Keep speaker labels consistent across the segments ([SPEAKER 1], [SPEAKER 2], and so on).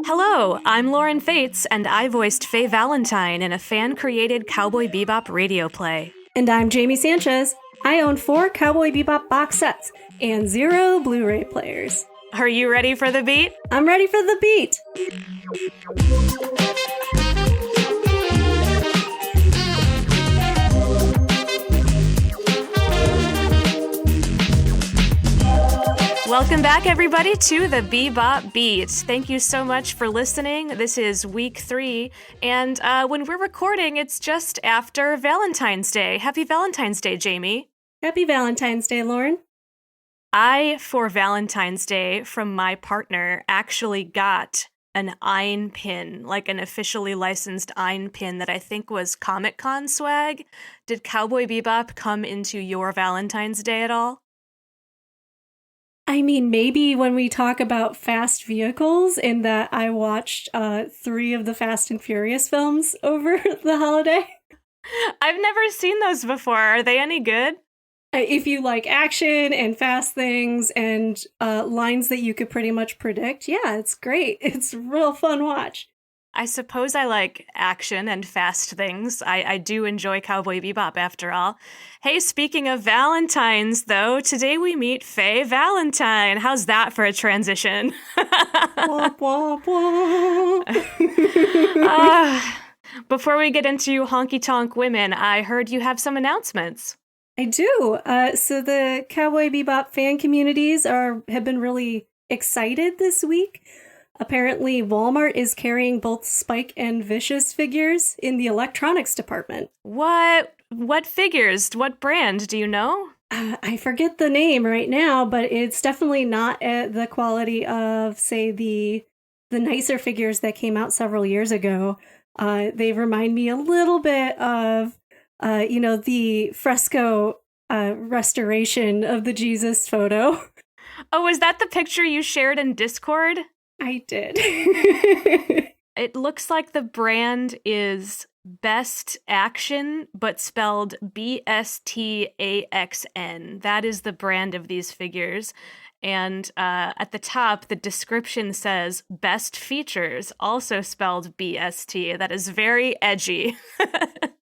[SPEAKER 1] Hello, I'm Lauren Fates, and I voiced Faye Valentine in a fan-created Cowboy Bebop radio play.
[SPEAKER 2] And I'm Jamie Sanchez. I own 4 Cowboy Bebop box sets and 0 Blu-ray players.
[SPEAKER 1] Are you ready for the beat?
[SPEAKER 2] I'm ready for the beat!
[SPEAKER 1] Welcome back, everybody, to the Bebop Beat. Thank you so much for listening. This is week 3, and when we're recording, it's just after Valentine's Day. Happy Valentine's Day, Jamie.
[SPEAKER 2] Happy Valentine's Day, Lauren.
[SPEAKER 1] I, for Valentine's Day, from my partner, actually got an Ein pin, like an officially licensed Ein pin that I think was Comic-Con swag. Did Cowboy Bebop come into your Valentine's Day at all?
[SPEAKER 2] I mean, maybe when we talk about fast vehicles, in that I watched 3 of the Fast and Furious films over the holiday.
[SPEAKER 1] I've never seen those before. Are they any good?
[SPEAKER 2] If you like action and fast things and lines that you could pretty much predict, yeah, it's great. It's a real fun watch.
[SPEAKER 1] I suppose I like action and fast things. I do enjoy Cowboy Bebop, after all. Hey, speaking of Valentines, though, today we meet Faye Valentine. How's that for a transition?
[SPEAKER 2] Womp, womp, womp.
[SPEAKER 1] Before we get into Honky Tonk Women, I heard you have some announcements.
[SPEAKER 2] I do. So the Cowboy Bebop fan communities have been really excited this week. Apparently, Walmart is carrying both Spike and Vicious figures in the electronics department.
[SPEAKER 1] What figures? What brand? Do you know?
[SPEAKER 2] I forget the name right now, but it's definitely not at the quality of, say, the nicer figures that came out several years ago. They remind me a little bit of, the fresco restoration of the Jesus photo.
[SPEAKER 1] Oh, is that the picture you shared in Discord?
[SPEAKER 2] I did.
[SPEAKER 1] It looks like the brand is Best Action, but spelled BSTAXN. That is the brand of these figures. And at the top, the description says Best Features, also spelled BST. That is very edgy.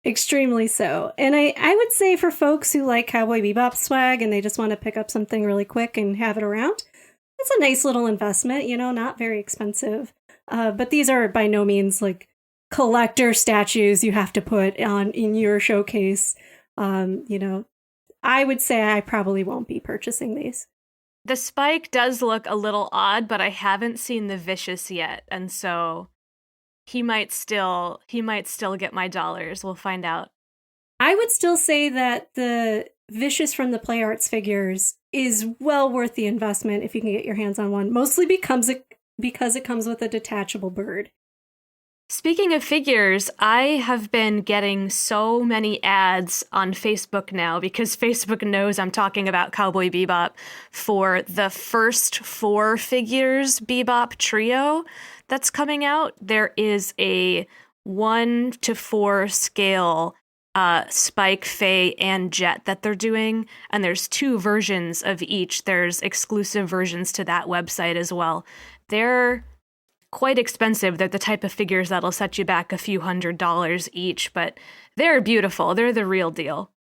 [SPEAKER 2] Extremely so. And I would say for folks who like Cowboy Bebop swag and they just want to pick up something really quick and have it around, it's a nice little investment, not very expensive. But these are by no means like collector statues you have to put on in your showcase. I would say I probably won't be purchasing these.
[SPEAKER 1] The Spike does look a little odd, but I haven't seen the Vicious yet, and so he might still get my dollars. We'll find out.
[SPEAKER 2] I would still say that the Vicious from the Play Arts figures is well worth the investment if you can get your hands on one, mostly because it comes with a detachable bird.
[SPEAKER 1] Speaking of figures, I have been getting so many ads on Facebook now because Facebook knows I'm talking about Cowboy Bebop for the first 4 figures Bebop trio that's coming out. There is a 1:4 scale Spike, Faye, and Jet that they're doing, and there's 2 versions of each. There's exclusive versions to that website as well. They're quite expensive. They're the type of figures that'll set you back a few $100s each, but they're beautiful. They're the real deal.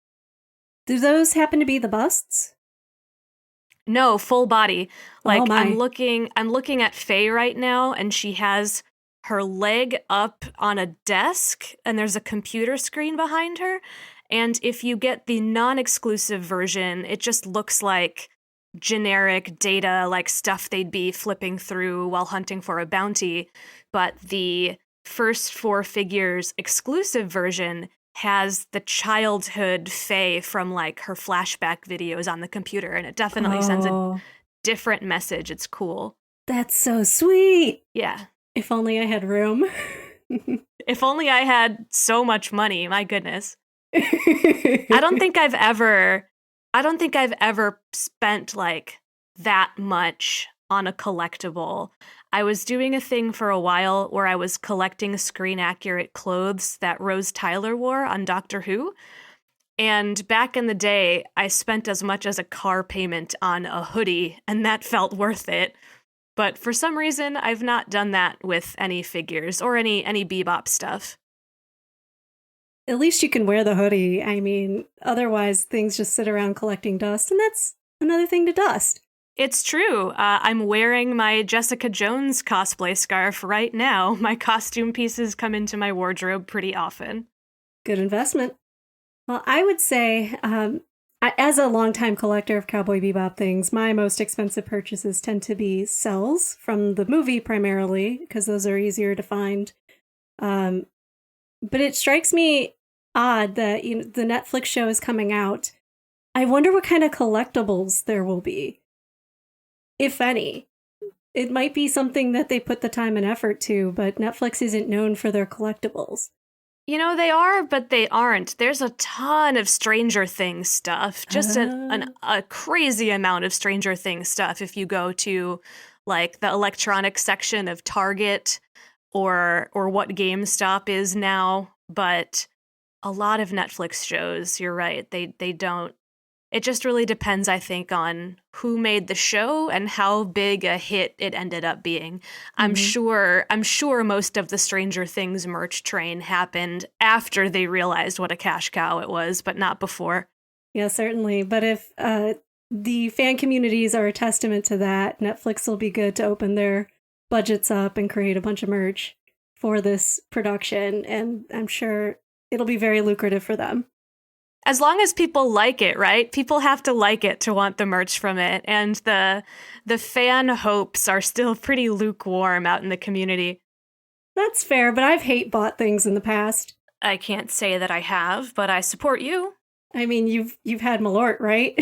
[SPEAKER 2] Do those happen to be the busts?
[SPEAKER 1] No, full body. Like,
[SPEAKER 2] oh my.
[SPEAKER 1] I'm looking at Faye right now, and she has her leg up on a desk, and there's a computer screen behind her. And if you get the non-exclusive version, it just looks like generic data, like stuff they'd be flipping through while hunting for a bounty. But the first 4 figures exclusive version has the childhood Faye from like her flashback videos on the computer, and it definitely sends a different message. It's cool.
[SPEAKER 2] That's so sweet.
[SPEAKER 1] Yeah.
[SPEAKER 2] If only I had room.
[SPEAKER 1] If only I had so much money, my goodness. I don't think I've ever spent like that much on a collectible. I was doing a thing for a while where I was collecting screen accurate clothes that Rose Tyler wore on Doctor Who. And back in the day, I spent as much as a car payment on a hoodie, and that felt worth it. But for some reason, I've not done that with any figures or any Bebop stuff.
[SPEAKER 2] At least you can wear the hoodie. I mean, otherwise things just sit around collecting dust, and that's another thing to dust.
[SPEAKER 1] It's true. I'm wearing my Jessica Jones cosplay scarf right now. My costume pieces come into my wardrobe pretty often.
[SPEAKER 2] Good investment. Well, I would say, as a longtime collector of Cowboy Bebop things, my most expensive purchases tend to be cells from the movie primarily, because those are easier to find. But it strikes me odd that the Netflix show is coming out. I wonder what kind of collectibles there will be, if any. It might be something that they put the time and effort to, but Netflix isn't known for their collectibles.
[SPEAKER 1] They are, but they aren't. There's a ton of Stranger Things stuff. Just a crazy amount of Stranger Things stuff if you go to, like, the electronics section of Target or what GameStop is now. But a lot of Netflix shows, you're right, they don't. It just really depends, I think, on who made the show and how big a hit it ended up being. I'm sure most of the Stranger Things merch train happened after they realized what a cash cow it was, but not before.
[SPEAKER 2] Yeah, certainly. But if the fan communities are a testament to that, Netflix will be good to open their budgets up and create a bunch of merch for this production, and I'm sure it'll be very lucrative for them.
[SPEAKER 1] As long as people like it, right? People have to like it to want the merch from it. And the fan hopes are still pretty lukewarm out in the community.
[SPEAKER 2] That's fair, but I've hate-bought things in the past.
[SPEAKER 1] I can't say that I have, but I support you.
[SPEAKER 2] I mean, you've had Malort, right?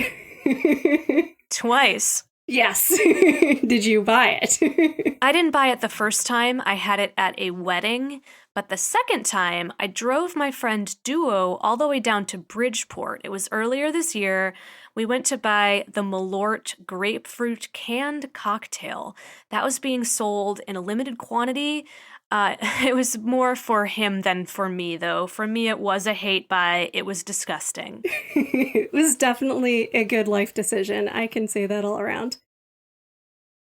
[SPEAKER 1] Twice.
[SPEAKER 2] Yes. Did you buy it?
[SPEAKER 1] I didn't buy it the first time. I had it at a wedding. But the second time, I drove my friend Duo all the way down to Bridgeport. It was earlier this year. We went to buy the Malort grapefruit canned cocktail. That was being sold in a limited quantity. It was more for him than for me, though. For me, it was a hate buy. It was disgusting.
[SPEAKER 2] It was definitely a good life decision. I can say that all around.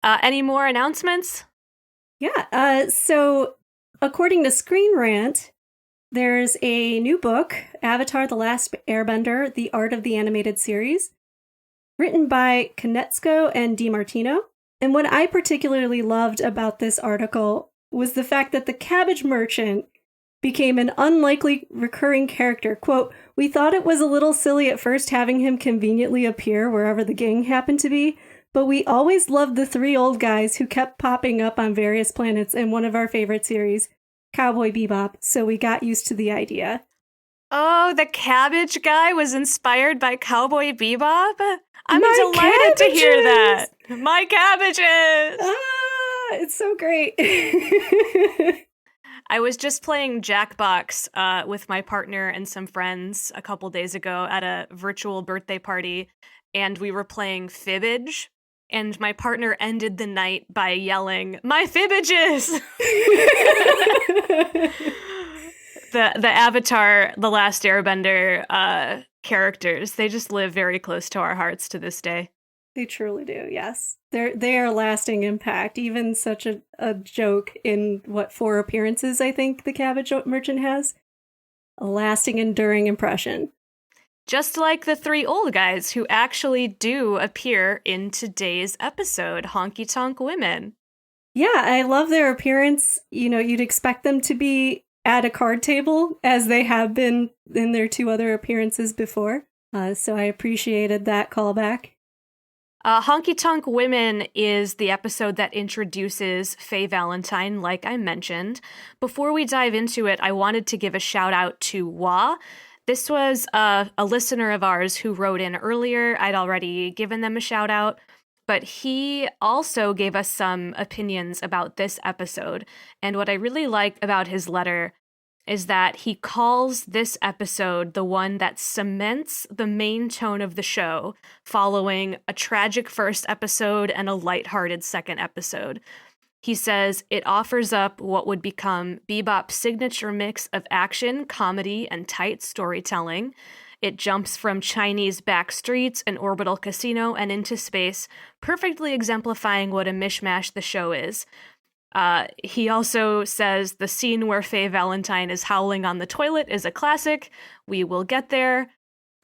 [SPEAKER 1] Any more announcements?
[SPEAKER 2] Yeah. So according to Screen Rant, there's a new book, Avatar: The Last Airbender, The Art of the Animated Series, written by Konetsko and DiMartino. And what I particularly loved about this article was the fact that the cabbage merchant became an unlikely recurring character. Quote, "We thought it was a little silly at first having him conveniently appear wherever the gang happened to be, but we always loved the three old guys who kept popping up on various planets in one of our favorite series, Cowboy Bebop, so we got used to the idea."
[SPEAKER 1] Oh, the cabbage guy was inspired by Cowboy Bebop? I'm delighted to hear that. My cabbages!
[SPEAKER 2] It's so great.
[SPEAKER 1] I was just playing Jackbox with my partner and some friends a couple days ago at a virtual birthday party, and we were playing Fibbage, and my partner ended the night by yelling, "My Fibbages!" The Avatar, The Last Airbender characters, they just live very close to our hearts to this day.
[SPEAKER 2] They truly do, yes. They are lasting impact. Even such a joke in, 4 appearances, I think, the Cabbage Merchant has. A lasting, enduring impression.
[SPEAKER 1] Just like the three old guys who actually do appear in today's episode, Honky Tonk Women.
[SPEAKER 2] Yeah, I love their appearance. You'd expect them to be at a card table, as they have been in their 2 other appearances before. So I appreciated that callback.
[SPEAKER 1] Honky Tonk Women is the episode that introduces Faye Valentine, like I mentioned. Before we dive into it, I wanted to give a shout out to Wah. This was a listener of ours who wrote in earlier. I'd already given them a shout out, but he also gave us some opinions about this episode. And what I really like about his letter is that he calls this episode the one that cements the main tone of the show, following a tragic first episode and a lighthearted second episode. He says it offers up what would become Bebop's signature mix of action, comedy, and tight storytelling. It jumps from Chinese back streets, an orbital casino, and into space, perfectly exemplifying what a mishmash the show is. He also says the scene where Faye Valentine is howling on the toilet is a classic. We will get there.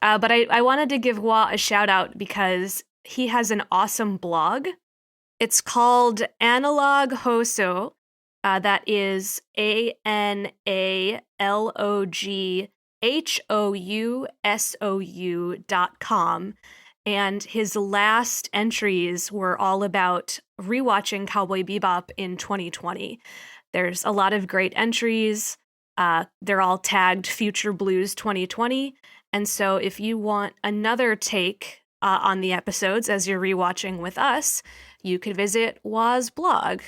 [SPEAKER 1] But I wanted to give Wa a shout out because he has an awesome blog. It's called Analog Hoso. That is ANALOGHOUSOU.com. And his last entries were all about rewatching Cowboy Bebop in 2020. There's a lot of great entries. They're all tagged Future Blues 2020. And so if you want another take on the episodes as you're rewatching with us, you could visit Wa's blog.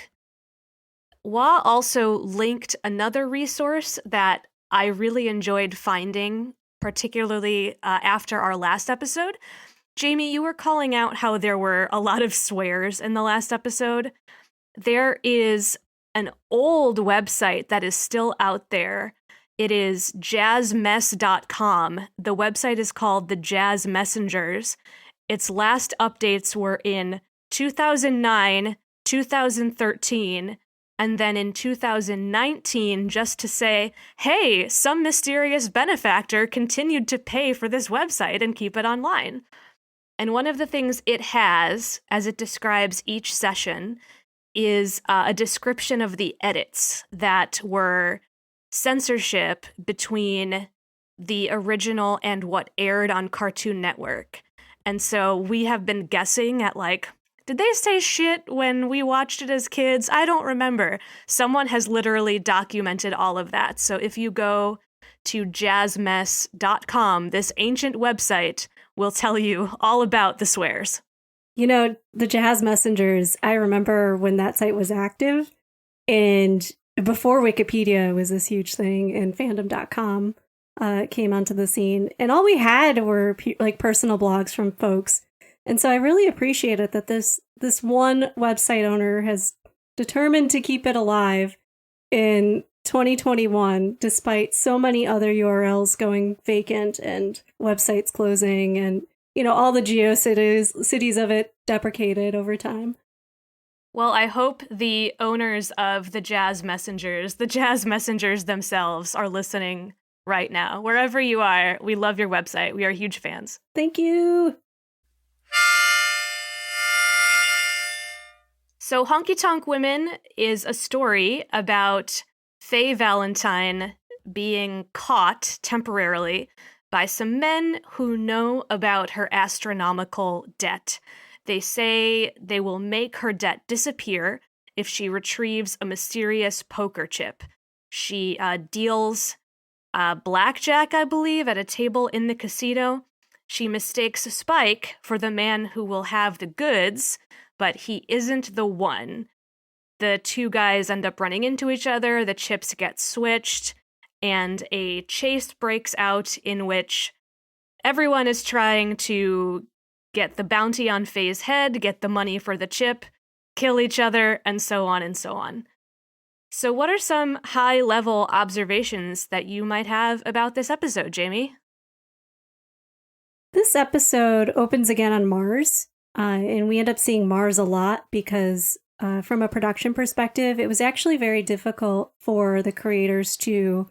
[SPEAKER 1] Wa also linked another resource that I really enjoyed finding, particularly after our last episode. Jamie, you were calling out how there were a lot of swears in the last episode. There is an old website that is still out there. It is jazzmess.com. The website is called The Jazz Messengers. Its last updates were in 2009, 2013, and then in 2019, just to say, hey, some mysterious benefactor continued to pay for this website and keep it online. And one of the things it has, as it describes each session, is a description of the edits that were censorship between the original and what aired on Cartoon Network. And so we have been guessing at did they say shit when we watched it as kids? I don't remember. Someone has literally documented all of that. So if you go to jazzmess.com, this ancient website will tell you all about the swears.
[SPEAKER 2] You know, the Jazz Messengers, I remember when that site was active, and before Wikipedia was this huge thing, and fandom.com came onto the scene, and all we had were personal blogs from folks. And so I really appreciate it that this one website owner has determined to keep it alive in 2021, despite so many other URLs going vacant and websites closing and, all the cities of it deprecated over time.
[SPEAKER 1] Well, I hope the owners of the Jazz Messengers themselves are listening right now. Wherever you are, we love your website. We are huge fans.
[SPEAKER 2] Thank you.
[SPEAKER 1] So Honky Tonk Women is a story about Faye Valentine being caught temporarily by some men who know about her astronomical debt. They say they will make her debt disappear if she retrieves a mysterious poker chip. She deals blackjack, I believe, at a table in the casino. She mistakes Spike for the man who will have the goods, but he isn't the one. The two guys end up running into each other, the chips get switched, and a chase breaks out in which everyone is trying to get the bounty on Faye's head, get the money for the chip, kill each other, and so on and so on. So what are some high-level observations that you might have about this episode, Jamie?
[SPEAKER 2] This episode opens again on Mars, and we end up seeing Mars a lot because from a production perspective, it was actually very difficult for the creators to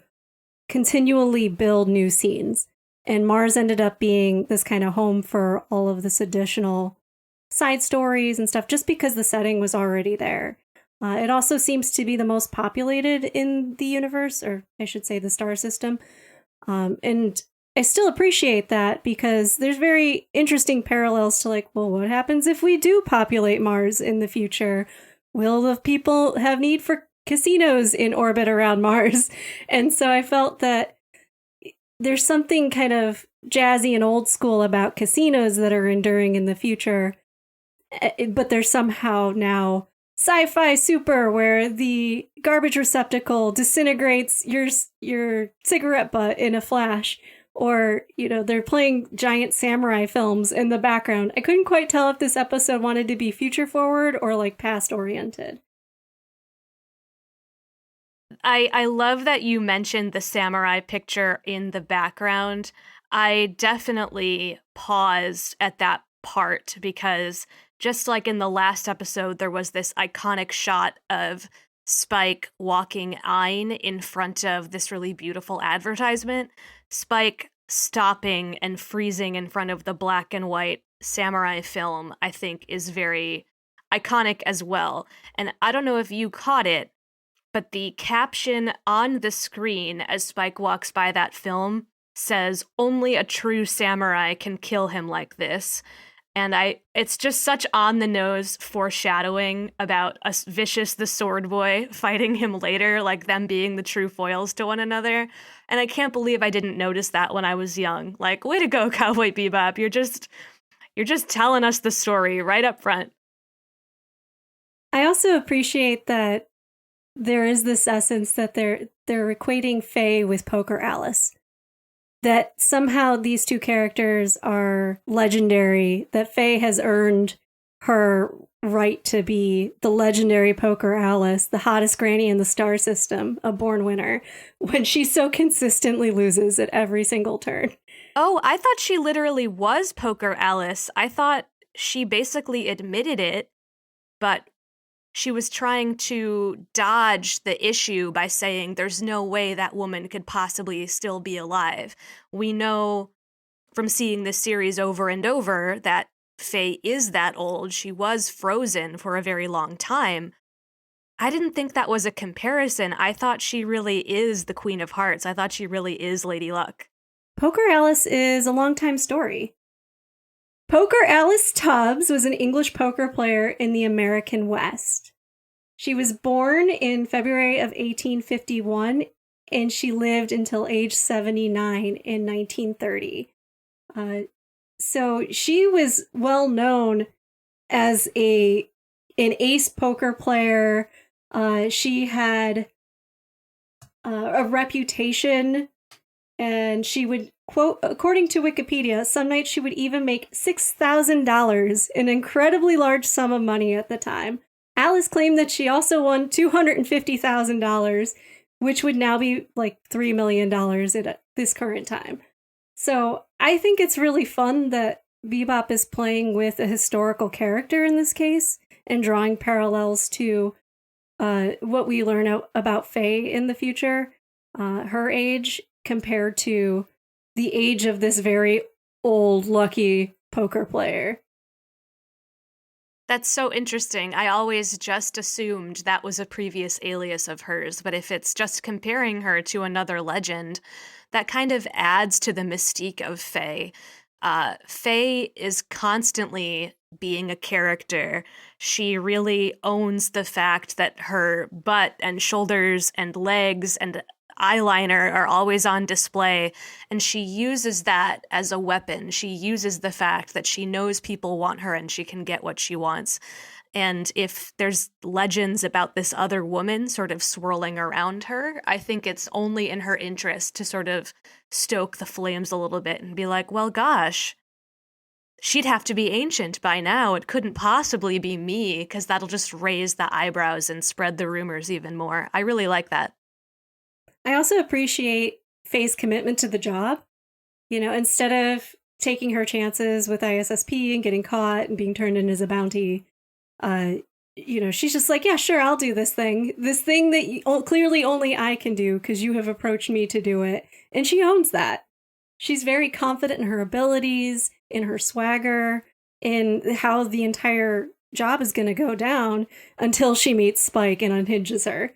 [SPEAKER 2] continually build new scenes. And Mars ended up being this kind of home for all of this additional side stories and stuff, just because the setting was already there. It also seems to be the most populated in the universe, or I should say the star system. And I still appreciate that because there's very interesting parallels to what happens if we do populate Mars in the future? Will the people have need for casinos in orbit around Mars? And so I felt that there's something kind of jazzy and old school about casinos that are enduring in the future, but they're somehow now sci-fi super, where the garbage receptacle disintegrates your cigarette butt in a flash. Or, they're playing giant samurai films in the background. I couldn't quite tell if this episode wanted to be future forward or past oriented.
[SPEAKER 1] I love that you mentioned the samurai picture in the background. I definitely paused at that part because just like in the last episode, there was this iconic shot of Spike walking Ein in front of this really beautiful advertisement. Spike stopping and freezing in front of the black and white samurai film, I think, is very iconic as well. And I don't know if you caught it, but the caption on the screen as Spike walks by that film says, "Only a true samurai can kill him like this." And it's just such on the nose foreshadowing about a Vicious the Sword Boy fighting him later, like them being the true foils to one another. And I can't believe I didn't notice that when I was young. Like, way to go, Cowboy Bebop. You're just telling us the story right up front.
[SPEAKER 2] I also appreciate that there is this essence that they're equating Faye with Poker Alice. That somehow these two characters are legendary, that Faye has earned her right to be the legendary Poker Alice, the hottest granny in the star system, a born winner, when she so consistently loses at every single turn.
[SPEAKER 1] Oh, I thought she literally was Poker Alice. I thought she basically admitted it, but she was trying to dodge the issue by saying there's no way that woman could possibly still be alive. We know from seeing this series over and over that Faye is that old. She was frozen for a very long time. I didn't think that was a comparison. I thought she really is the Queen of Hearts. I thought she really is Lady Luck.
[SPEAKER 2] Poker Alice is a long-time story. Poker Alice Tubbs was an English poker player in the American West. She was born in February of 1851, and she lived until age 79 in 1930. So she was well known as an ace poker player. She had a reputation, and she would, quote, according to Wikipedia, some nights she would even make $6,000, an incredibly large sum of money at the time. Alice claimed that she also won $250,000, which would now be like $3 million at this current time. So I think it's really fun that Bebop is playing with a historical character in this case and drawing parallels to what we learn about Faye in the future, her age compared to the age of this very old, lucky poker player.
[SPEAKER 1] That's so interesting. I always just assumed that was a previous alias of hers, but if it's just comparing her to another legend, that kind of adds to the mystique of Faye. Faye is constantly being a character. She really owns the fact that her butt and shoulders and legs and eyeliner are always on display, and she uses that as a weapon. She uses the fact that she knows people want her and she can get what she wants. And if there's legends about this other woman sort of swirling around her, I think it's only in her interest to sort of stoke the flames a little bit and be like, well, gosh, she'd have to be ancient by now. It couldn't possibly be me, because that'll just raise the eyebrows and spread the rumors even more. I really like that.
[SPEAKER 2] I also appreciate Faye's commitment to the job. You know, instead of taking her chances with ISSP and getting caught and being turned in as a bounty, she's just like, yeah, sure, I'll do this thing that clearly only I can do because you have approached me to do it. And she owns that. She's very confident in her abilities, in her swagger, in how the entire job is going to go down until she meets Spike and unhinges her.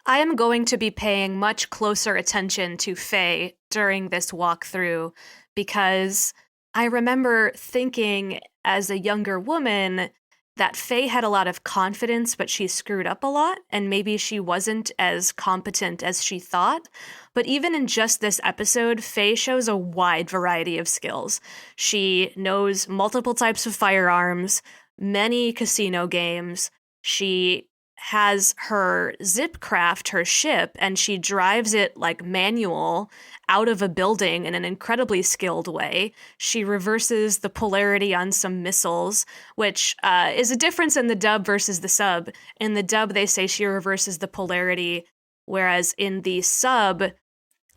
[SPEAKER 1] I am going to be paying much closer attention to Faye during this walkthrough because I remember thinking as a younger woman that Faye had a lot of confidence, but she screwed up a lot, and maybe she wasn't as competent as she thought. But even in just this episode, Faye shows a wide variety of skills. She knows multiple types of firearms, many casino games. She has her Zipcraft, her ship, and she drives it like manual out of a building in an incredibly skilled way. She reverses the polarity on some missiles, which is a difference in the dub versus the sub. In the dub, they say she reverses the polarity, whereas in the sub,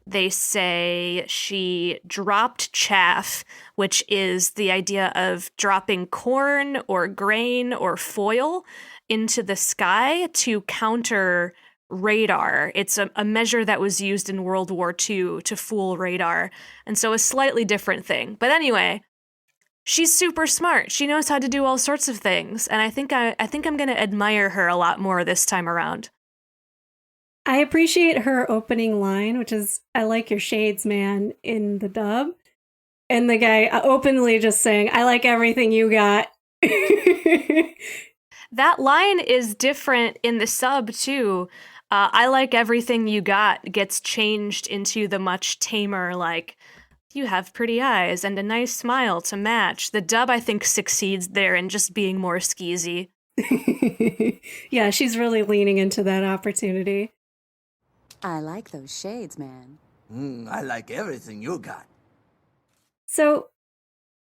[SPEAKER 1] They say she dropped chaff, which is the idea of dropping corn or grain or foil into the sky to counter radar. It's a measure that was used in World War II to fool radar. And so a slightly different thing. But anyway, she's super smart. She knows how to do all sorts of things. And I think I'm going to admire her a lot more this time around.
[SPEAKER 2] I appreciate her opening line, which is, "I like your shades, man," in the dub. And the guy openly just saying, "I like everything you got."
[SPEAKER 1] That line is different in the sub, too. "I like everything you got" gets changed into the much tamer, like, "You have pretty eyes and a nice smile to match." The dub, I think, succeeds there in just being more skeezy.
[SPEAKER 2] Yeah, she's really leaning into that opportunity.
[SPEAKER 3] "I like those shades, man."
[SPEAKER 4] I like everything you got.
[SPEAKER 2] So,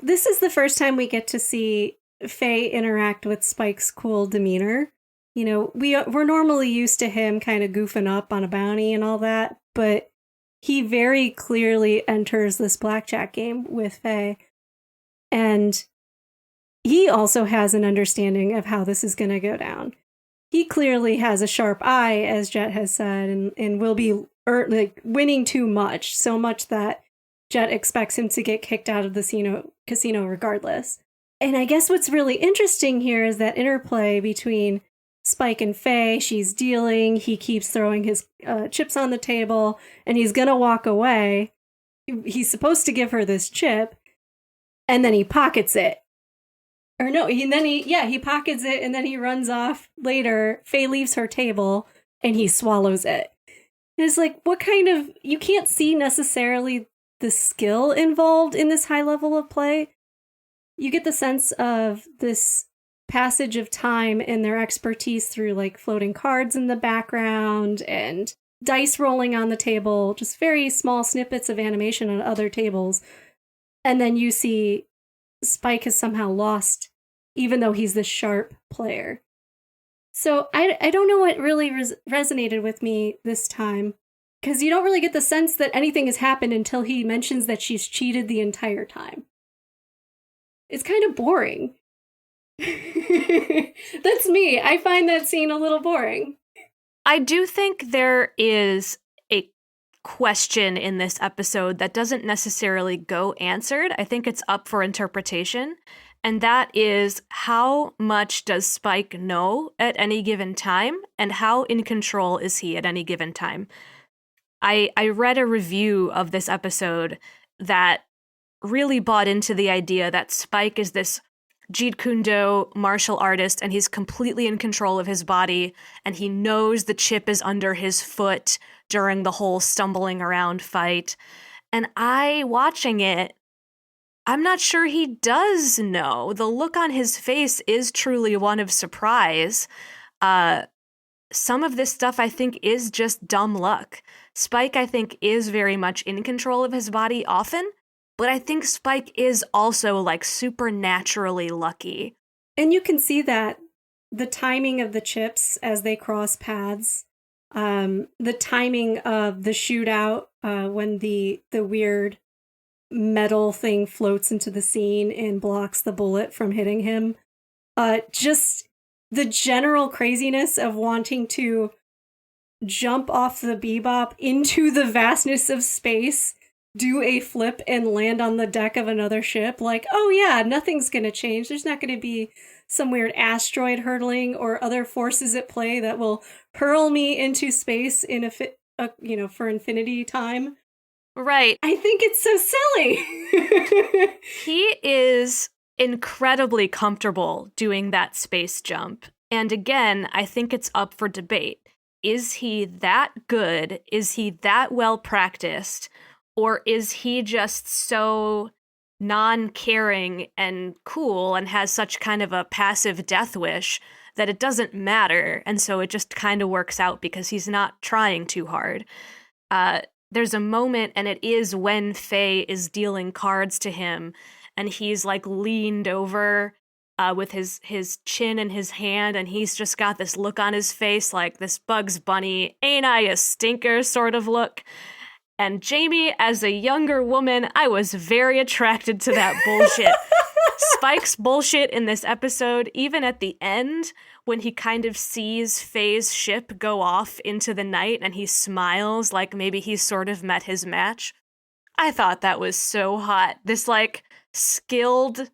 [SPEAKER 2] this is the first time we get to see Faye interact with Spike's cool demeanor. You know, we're normally used to him kind of goofing up on a bounty and all that, but he very clearly enters this blackjack game with Faye. And he also has an understanding of how this is going to go down. He clearly has a sharp eye, as Jet has said, and will be winning too much, so much that Jet expects him to get kicked out of the casino regardless. And I guess what's really interesting here is that interplay between Spike and Faye. She's dealing, he keeps throwing his chips on the table, and he's gonna walk away. He's supposed to give her this chip, and then he pockets it. Or no, he pockets it, and then he runs off later. Faye leaves her table, and he swallows it. And it's like, what kind of... You can't see necessarily the skill involved in this high level of play. You get the sense of this passage of time and their expertise through, like, floating cards in the background and dice rolling on the table, just very small snippets of animation on other tables. And then you see Spike has somehow lost, even though he's this sharp player. So I don't know what really resonated with me this time, because you don't really get the sense that anything has happened until he mentions that she's cheated the entire time. It's kind of boring. That's me. I find that scene a little boring.
[SPEAKER 1] I do think there is a question in this episode that doesn't necessarily go answered. I think it's up for interpretation. And that is, how much does Spike know at any given time, and how in control is he at any given time? I read a review of this episode that really bought into the idea that Spike is this Jeet Kune Do martial artist, and he's completely in control of his body, and he knows the chip is under his foot during the whole stumbling around fight. And watching it, I'm not sure he does know. The look on his face is truly one of surprise. Some of this stuff, I think, is just dumb luck. Spike, I think, is very much in control of his body often, but I think Spike is also, like, supernaturally lucky.
[SPEAKER 2] And you can see that the timing of the chips as they cross paths, the timing of the shootout when the weird metal thing floats into the scene and blocks the bullet from hitting him. Just the general craziness of wanting to jump off the Bebop into the vastness of space, do a flip, and land on the deck of another ship. Like, oh yeah, nothing's gonna change. There's not gonna be some weird asteroid hurtling or other forces at play that will hurl me into space in for infinity time.
[SPEAKER 1] Right.
[SPEAKER 2] I think it's so silly.
[SPEAKER 1] He is incredibly comfortable doing that space jump. And again, I think it's up for debate. Is he that good? Is he that well practiced? Or is he just so non-caring and cool and has such kind of a passive death wish that it doesn't matter? And so it just kind of works out because he's not trying too hard. There's a moment, and it is when Faye is dealing cards to him, and he's, like, leaned over with his chin in his hand, and he's just got this look on his face, like this Bugs Bunny, ain't I a stinker sort of look. And Jamie, as a younger woman, I was very attracted to that bullshit. Spike's bullshit in this episode, even at the end, when he kind of sees Faye's ship go off into the night and he smiles like maybe he's sort of met his match. I thought that was so hot. This, like, skilled,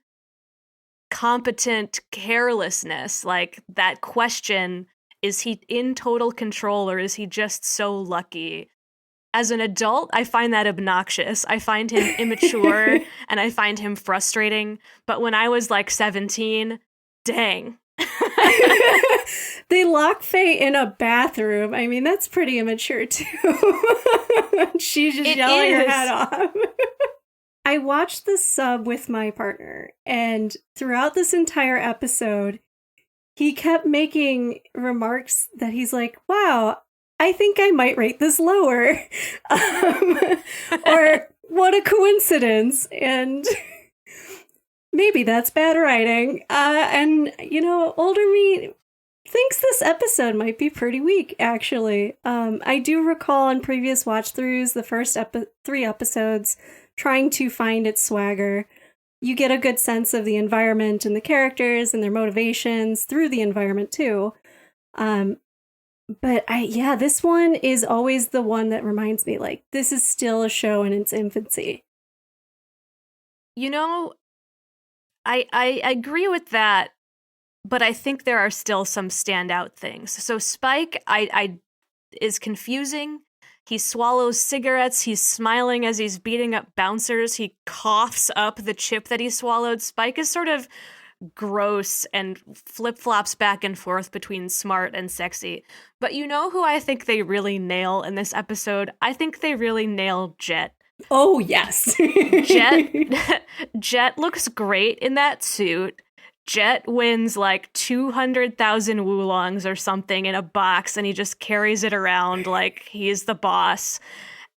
[SPEAKER 1] competent carelessness. Like, that question, is he in total control or is he just so lucky? As an adult, I find that obnoxious. I find him immature and I find him frustrating. But when I was like 17, dang.
[SPEAKER 2] They lock Faye in a bathroom. I mean, that's pretty immature too. She's just yelling her head off. I watched the sub with my partner, and throughout this entire episode, he kept making remarks that he's like, wow, I think I might rate this lower. Or what a coincidence. And maybe that's bad writing. And, you know, older me thinks this episode might be pretty weak, actually. I do recall in previous watch-throughs, the first 3 episodes, trying to find its swagger. You get a good sense of the environment and the characters and their motivations through the environment, too. But this one is always the one that reminds me, like, this is still a show in its infancy.
[SPEAKER 1] You know, I agree with that, but I think there are still some standout things. So Spike, is confusing. He swallows cigarettes. He's smiling as he's beating up bouncers. He coughs up the chip that he swallowed. Spike is sort of gross and flip-flops back and forth between smart and sexy. But you know who I think they really nail in this episode? I think they really nail Jet.
[SPEAKER 2] Oh, yes.
[SPEAKER 1] Jet looks great in that suit. Jet wins like 200,000 woolongs or something in a box, and he just carries it around like he's the boss.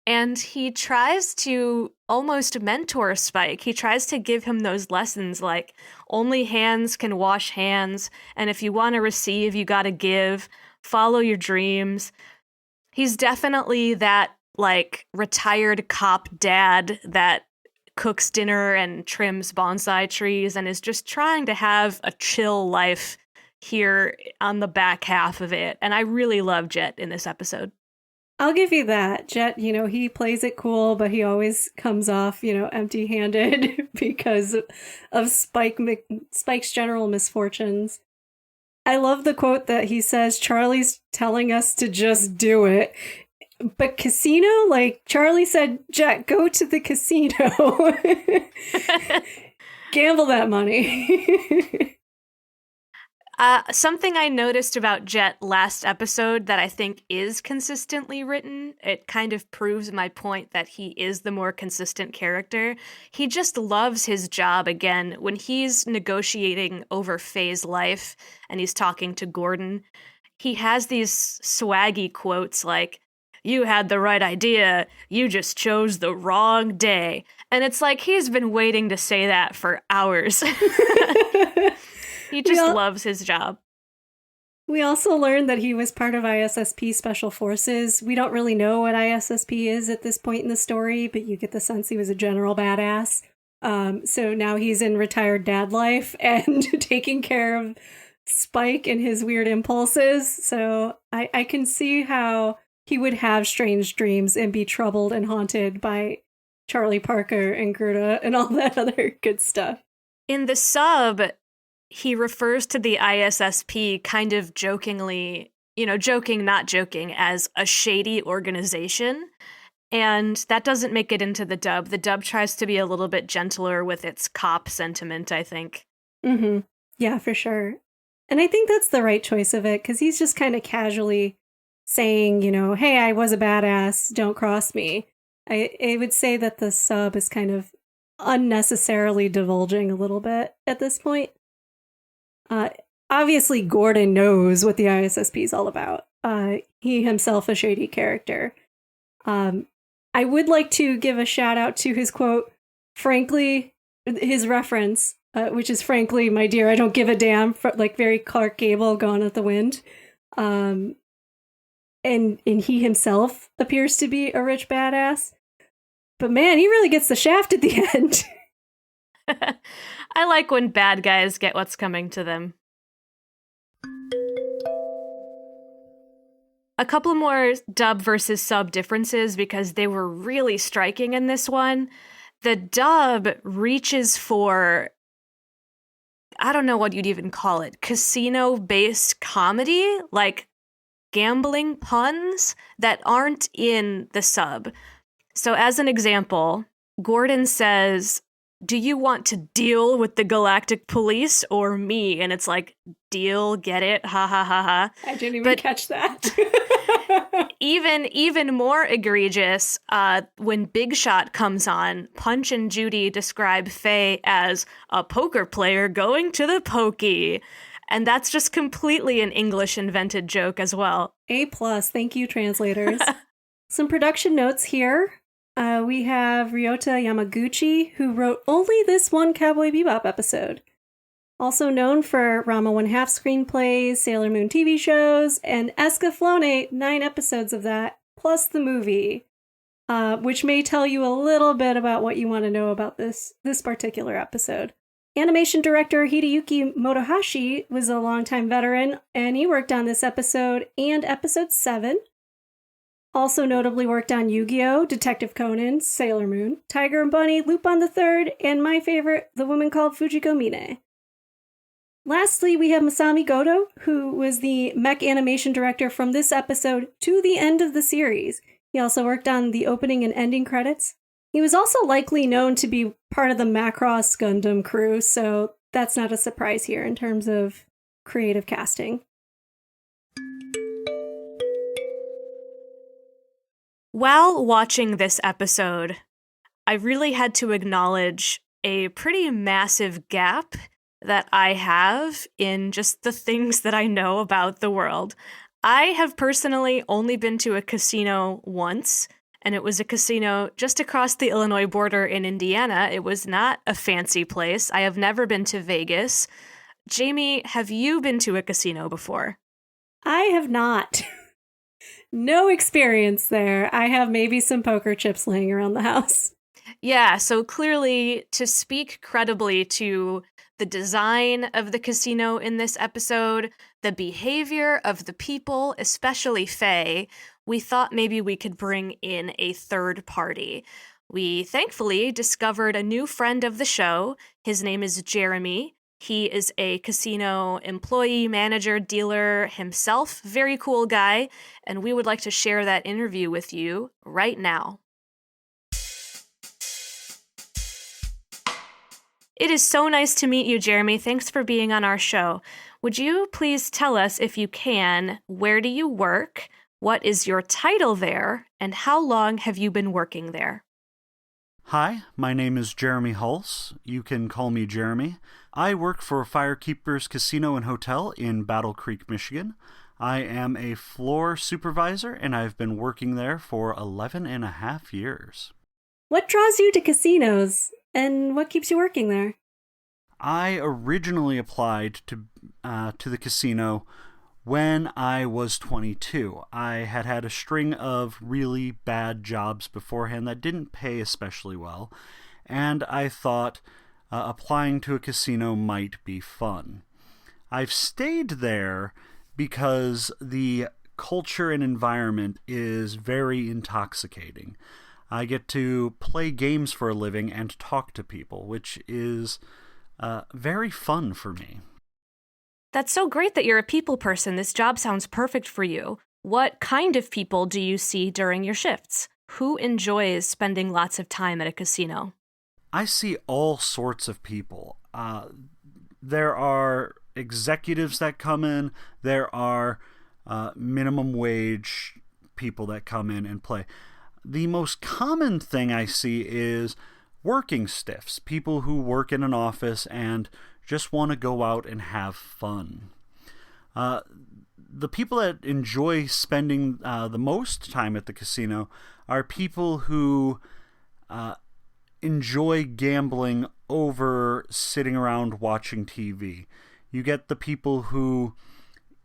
[SPEAKER 1] And he tries to almost mentor Spike. He tries to give him those lessons like only hands can wash hands, and if you want to receive, you got to give. Follow your dreams. He's definitely that like retired cop dad that cooks dinner and trims bonsai trees and is just trying to have a chill life here on the back half of it. And I really love Jet in this episode.
[SPEAKER 2] I'll give you that. Jet, you know, he plays it cool, but he always comes off, you know, empty-handed because of Spike's general misfortunes. I love the quote that he says, Charlie's telling us to just do it. But casino, like Charlie said, Jet, go to the casino. Gamble that money.
[SPEAKER 1] Something I noticed about Jet last episode that I think is consistently written, it kind of proves my point that he is the more consistent character. He just loves his job again. When he's negotiating over Faye's life and he's talking to Gordon, he has these swaggy quotes like, "You had the right idea, you just chose the wrong day." And it's like he's been waiting to say that for hours. He just loves his job.
[SPEAKER 2] We also learned that he was part of ISSP Special Forces. We don't really know what ISSP is at this point in the story, but you get the sense he was a general badass. So now he's in retired dad life and taking care of Spike and his weird impulses. So I can see how he would have strange dreams and be troubled and haunted by Charlie Parker and Gerda and all that other good stuff.
[SPEAKER 1] In the sub, he refers to the ISSP kind of jokingly, you know, joking, not joking, as a shady organization. And that doesn't make it into the dub. The dub tries to be a little bit gentler with its cop sentiment, I think.
[SPEAKER 2] Mm-hmm. Yeah, for sure. And I think that's the right choice of it, because he's just kind of casually saying, you know, hey, I was a badass, don't cross me. I would say that the sub is kind of unnecessarily divulging a little bit at this point. Obviously, Gordon knows what the ISSP is all about. He himself a shady character. I would like to give a shout out to his quote, frankly, his reference, which is frankly, my dear, I don't give a damn, like very Clark Gable, Gone with the Wind. and he himself appears to be a rich badass. But man, he really gets the shaft at the end.
[SPEAKER 1] I like when bad guys get what's coming to them. A couple more dub versus sub differences because they were really striking in this one. The dub reaches for, I don't know what you'd even call it, casino-based comedy, like gambling puns that aren't in the sub. So as an example, Gordon says, "Do you want to deal with the Galactic Police or me?" And it's like, deal, get it, ha ha ha ha.
[SPEAKER 2] I didn't even catch that.
[SPEAKER 1] Even more egregious, when Big Shot comes on, Punch and Judy describe Faye as a poker player going to the pokey. And that's just completely an English invented joke as well.
[SPEAKER 2] A+, thank you, translators. Some production notes here. We have Ryota Yamaguchi, who wrote only this one Cowboy Bebop episode. Also known for Rama 1/2 screenplays, Sailor Moon TV shows, and Escaflowne, 9 episodes of that, plus the movie, which may tell you a little bit about what you want to know about this particular episode. Animation director Hideyuki Motohashi was a longtime veteran, and he worked on this episode and episode 7. Also notably worked on Yu-Gi-Oh!, Detective Conan, Sailor Moon, Tiger and Bunny, Lupin the Third, and my favorite, The Woman Called Fujiko Mine. Lastly, we have Masami Godo, who was the mech animation director from this episode to the end of the series. He also worked on the opening and ending credits. He was also likely known to be part of the Macross Gundam crew, so that's not a surprise here in terms of creative casting.
[SPEAKER 1] While watching this episode, I really had to acknowledge a pretty massive gap that I have in just the things that I know about the world. I have personally only been to a casino once, and it was a casino just across the Illinois border in Indiana. It was not a fancy place. I have never been to Vegas. Jamie, have you been to a casino before?
[SPEAKER 2] I have not. No experience there. I have maybe some poker chips laying around the house.
[SPEAKER 1] Yeah, so clearly, to speak credibly to the design of the casino in this episode, the behavior of the people, especially Faye, we thought maybe we could bring in a third party. We thankfully discovered a new friend of the show. His name is Jeremy. He is a casino employee, manager, dealer himself. Very cool guy. And we would like to share that interview with you right now. It is so nice to meet you, Jeremy. Thanks for being on our show. Would you please tell us, if you can, where do you work, what is your title there, and how long have you been working there?
[SPEAKER 5] Hi, my name is Jeremy Hulse. You can call me Jeremy. I work for Firekeepers Casino and Hotel in Battle Creek, Michigan. I am a floor supervisor, and I've been working there for 11 and a half years.
[SPEAKER 2] What draws you to casinos, and what keeps you working there?
[SPEAKER 5] I originally applied to the casino when I was 22. I had a string of really bad jobs beforehand that didn't pay especially well, and I thought applying to a casino might be fun. I've stayed there because the culture and environment is very intoxicating. I get to play games for a living and talk to people, which is very fun for me.
[SPEAKER 1] That's so great that you're a people person. This job sounds perfect for you. What kind of people do you see during your shifts? Who enjoys spending lots of time at a casino?
[SPEAKER 5] I see all sorts of people. There are executives that come in. There are minimum wage people that come in and play. The most common thing I see is working stiffs, people who work in an office and just want to go out and have fun. The people that enjoy spending the most time at the casino are people who enjoy gambling over sitting around watching TV. You get the people who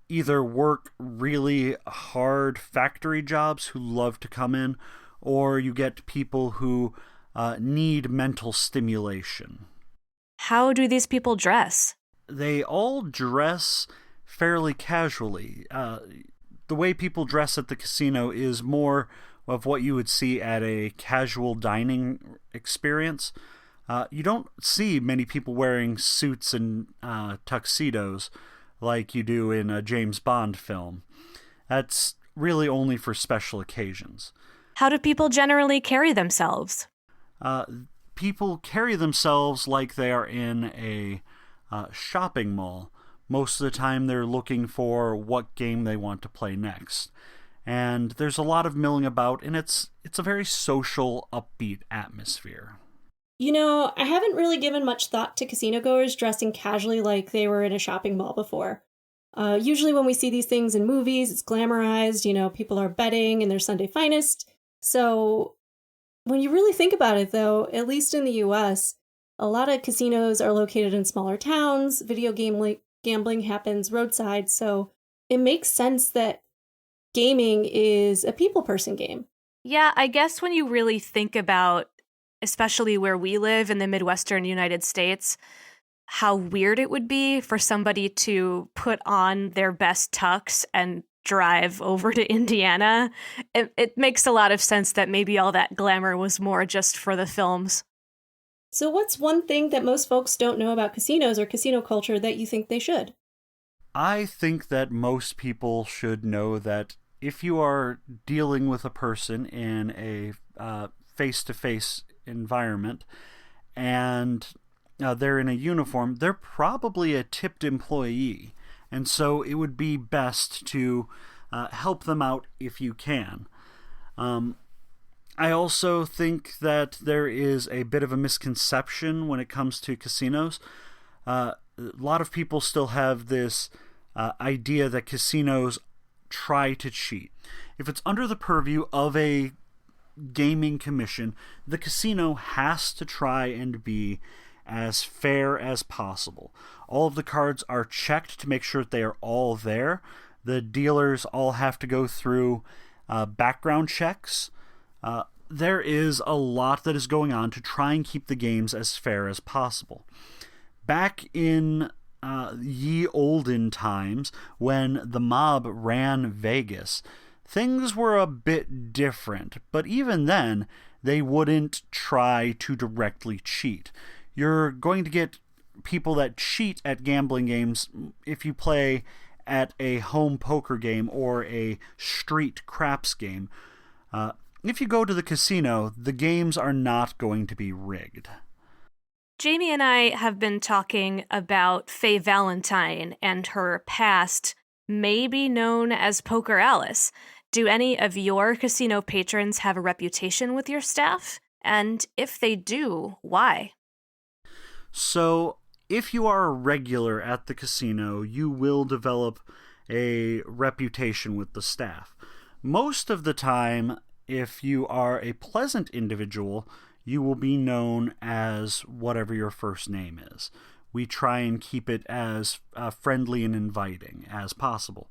[SPEAKER 5] either work really hard factory jobs who love to come in, or you get people who need mental stimulation.
[SPEAKER 1] How do these people dress?
[SPEAKER 5] They all dress fairly casually. The way people dress at the casino is more of what you would see at a casual dining experience. You don't see many people wearing suits and tuxedos like you do in a James Bond film. That's really only for special occasions.
[SPEAKER 1] How do people generally carry themselves?
[SPEAKER 5] People carry themselves like they are in a shopping mall. Most of the time they're looking for what game they want to play next. And there's a lot of milling about, and it's a very social, upbeat atmosphere.
[SPEAKER 2] You know, I haven't really given much thought to casino goers dressing casually like they were in a shopping mall before. Usually when we see these things in movies, it's glamorized, you know, people are betting in their Sunday finest. So when you really think about it, though, at least in the US, a lot of casinos are located in smaller towns. Video gambling happens roadside, so it makes sense that gaming is a people person game.
[SPEAKER 1] Yeah, I guess when you really think about, especially where we live in the Midwestern United States, how weird it would be for somebody to put on their best tux and drive over to Indiana. It makes a lot of sense that maybe all that glamour was more just for the films.
[SPEAKER 2] So what's one thing that most folks don't know about casinos or casino culture that you think they should?
[SPEAKER 5] I think that most people should know that if you are dealing with a person in a face-to-face environment and they're in a uniform, they're probably a tipped employee. And so it would be best to help them out if you can. I also think that there is a bit of a misconception when it comes to casinos. A lot of people still have this idea that casinos try to cheat. If it's under the purview of a gaming commission, the casino has to try and be as fair as possible. All of the cards are checked to make sure that they are all there. The dealers all have to go through background checks. There is a lot that is going on to try and keep the games as fair as possible. Back in ye olden times, when the mob ran Vegas, things were a bit different, but even then, they wouldn't try to directly cheat. You're going to get people that cheat at gambling games if you play at a home poker game or a street craps game. If you go to the casino, the games are not going to be rigged.
[SPEAKER 1] Jamie and I have been talking about Faye Valentine and her past, maybe known as Poker Alice. Do any of your casino patrons have a reputation with your staff? And if they do, why?
[SPEAKER 5] So, if you are a regular at the casino, you will develop a reputation with the staff. Most of the time, if you are a pleasant individual, you will be known as whatever your first name is. We try and keep it as friendly and inviting as possible.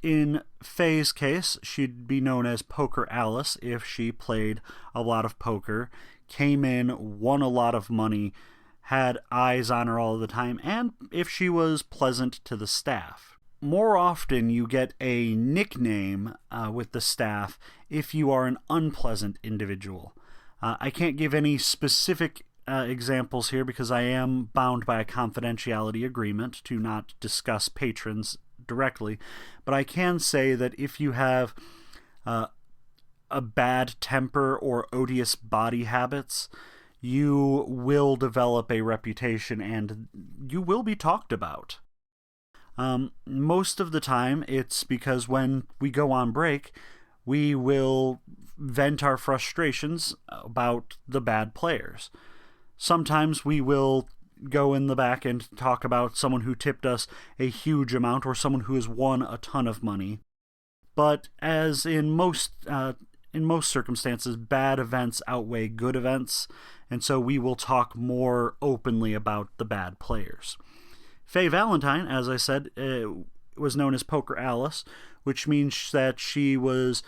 [SPEAKER 5] In Faye's case, she'd be known as Poker Alice if she played a lot of poker, came in, won a lot of money, had eyes on her all the time, and if she was pleasant to the staff. More often, you get a nickname with the staff if you are an unpleasant individual. I can't give any specific examples here because I am bound by a confidentiality agreement to not discuss patrons directly, but I can say that if you have a bad temper or odious body habits, you will develop a reputation and you will be talked about. Most of the time, it's because when we go on break, we will vent our frustrations about the bad players. Sometimes we will go in the back and talk about someone who tipped us a huge amount or someone who has won a ton of money. But as in most circumstances, bad events outweigh good events, and so we will talk more openly about the bad players. Faye Valentine, as I said, was known as Poker Alice, which means that she was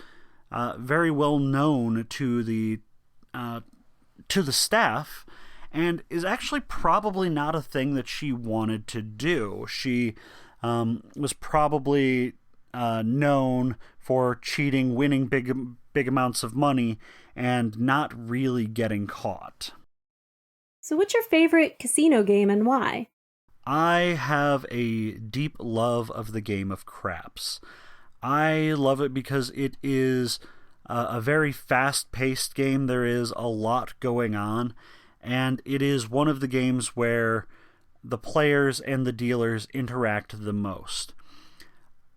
[SPEAKER 5] very well known to the staff, and is actually probably not a thing that she wanted to do. She was probably known for cheating, winning big amounts of money, and not really getting caught.
[SPEAKER 2] So what's your favorite casino game and why?
[SPEAKER 5] I have a deep love of the game of craps. I love it because it is a very fast-paced game. There is a lot going on, and it is one of the games where the players and the dealers interact the most.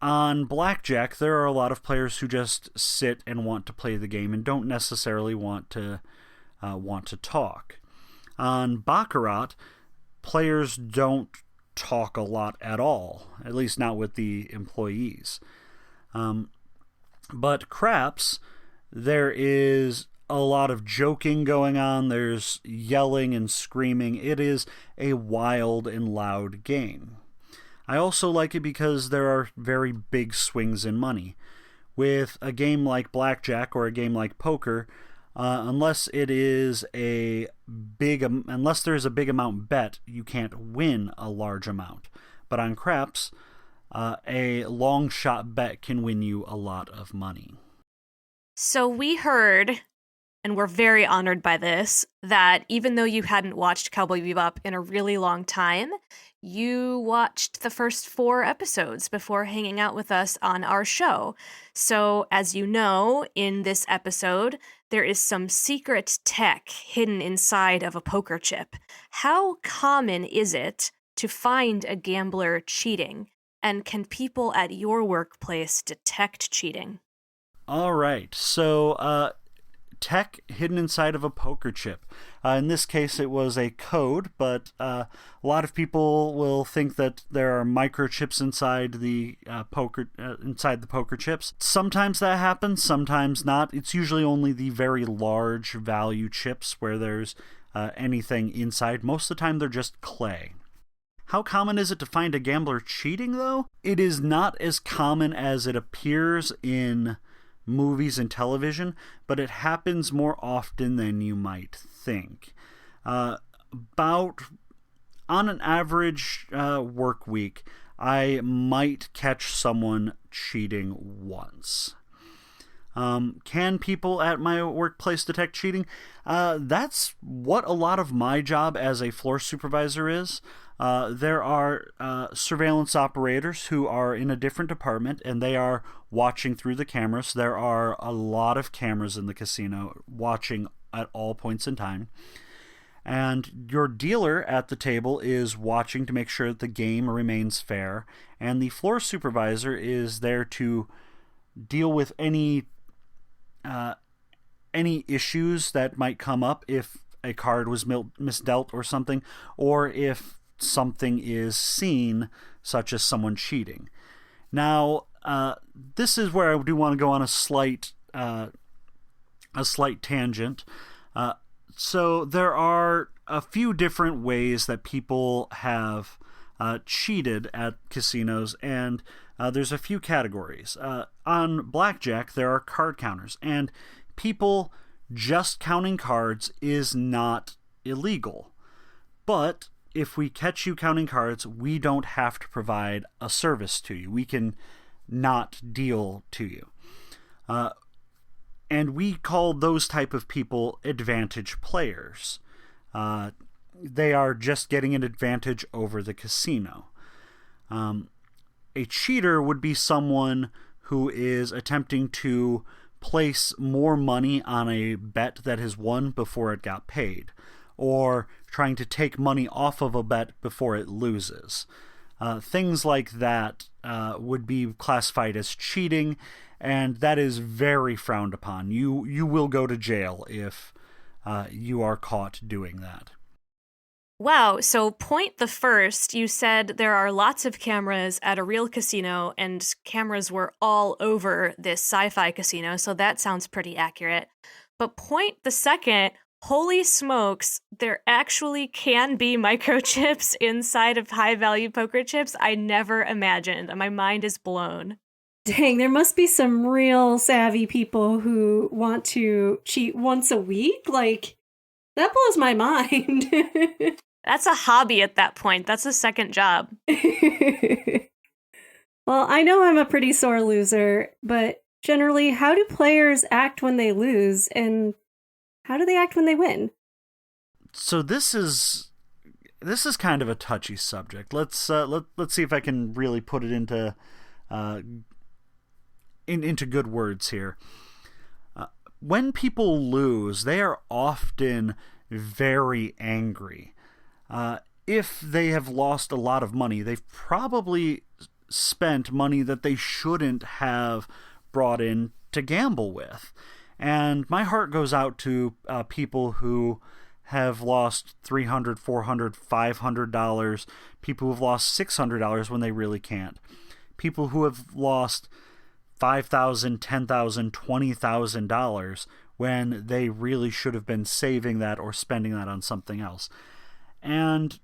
[SPEAKER 5] On blackjack, there are a lot of players who just sit and want to play the game and don't necessarily want to talk. On baccarat, players don't talk a lot at all, at least not with the employees. But craps, there is a lot of joking going on. There's yelling and screaming. It is a wild and loud game. I also like it because there are very big swings in money. With a game like blackjack or a game like poker, unless there's a big amount bet, you can't win a large amount. But on craps, a long shot bet can win you a lot of money.
[SPEAKER 1] So we heard, and we're very honored by this, that even though you hadn't watched Cowboy Bebop in a really long time, you watched the first 4 episodes before hanging out with us on our show. So, as you know, in this episode, there is some secret tech hidden inside of a poker chip. How common is it to find a gambler cheating? And can people at your workplace detect cheating?
[SPEAKER 5] All right, so tech hidden inside of a poker chip. In this case, it was a code, but a lot of people will think that there are microchips inside the poker chips. Sometimes that happens, sometimes not. It's usually only the very large value chips where there's anything inside. Most of the time, they're just clay. How common is it to find a gambler cheating, though? It is not as common as it appears in movies and television, but it happens more often than you might think. About on an average work week, I might catch someone cheating once. Can people at my workplace detect cheating? That's what a lot of my job as a floor supervisor is. There are surveillance operators who are in a different department, and they are watching through the cameras. There are a lot of cameras in the casino watching at all points in time. And your dealer at the table is watching to make sure that the game remains fair. And the floor supervisor is there to deal with any issues that might come up if a card was misdealt or something, or if something is seen, such as someone cheating. Now, this is where I do want to go on a slight tangent. So there are a few different ways that people have cheated at casinos, and there's a few categories. On blackjack, there are card counters, and people just counting cards is not illegal. But if we catch you counting cards, we don't have to provide a service to you. We can not deal to you. And we call those type of people advantage players. They are just getting an advantage over the casino. A cheater would be someone who is attempting to place more money on a bet that has won before it got paid, or trying to take money off of a bet before it loses. Things like that would be classified as cheating, and that is very frowned upon. You will go to jail if you are caught doing that.
[SPEAKER 1] Wow, so point the first, you said there are lots of cameras at a real casino, and cameras were all over this sci-fi casino, so that sounds pretty accurate. But point the second, Holy smokes, there actually can be microchips inside of high-value poker chips. I never imagined. My mind is blown.
[SPEAKER 2] Dang, there must be some real savvy people who want to cheat once a week. Like, that blows my mind.
[SPEAKER 1] That's a hobby at that point. That's a second job.
[SPEAKER 2] Well, I know I'm a pretty sore loser, but generally, how do players act when they lose, and how do they act when they win?
[SPEAKER 5] So this is kind of a touchy subject. Let's see if I can really put it into good words here. When people lose, they are often very angry. If they have lost a lot of money, they've probably spent money that they shouldn't have brought in to gamble with. And my heart goes out to people who have lost $300, $400, $500, people who have lost $600 when they really can't. People who have lost $5,000, $10,000, $20,000 when they really should have been saving that or spending that on something else. And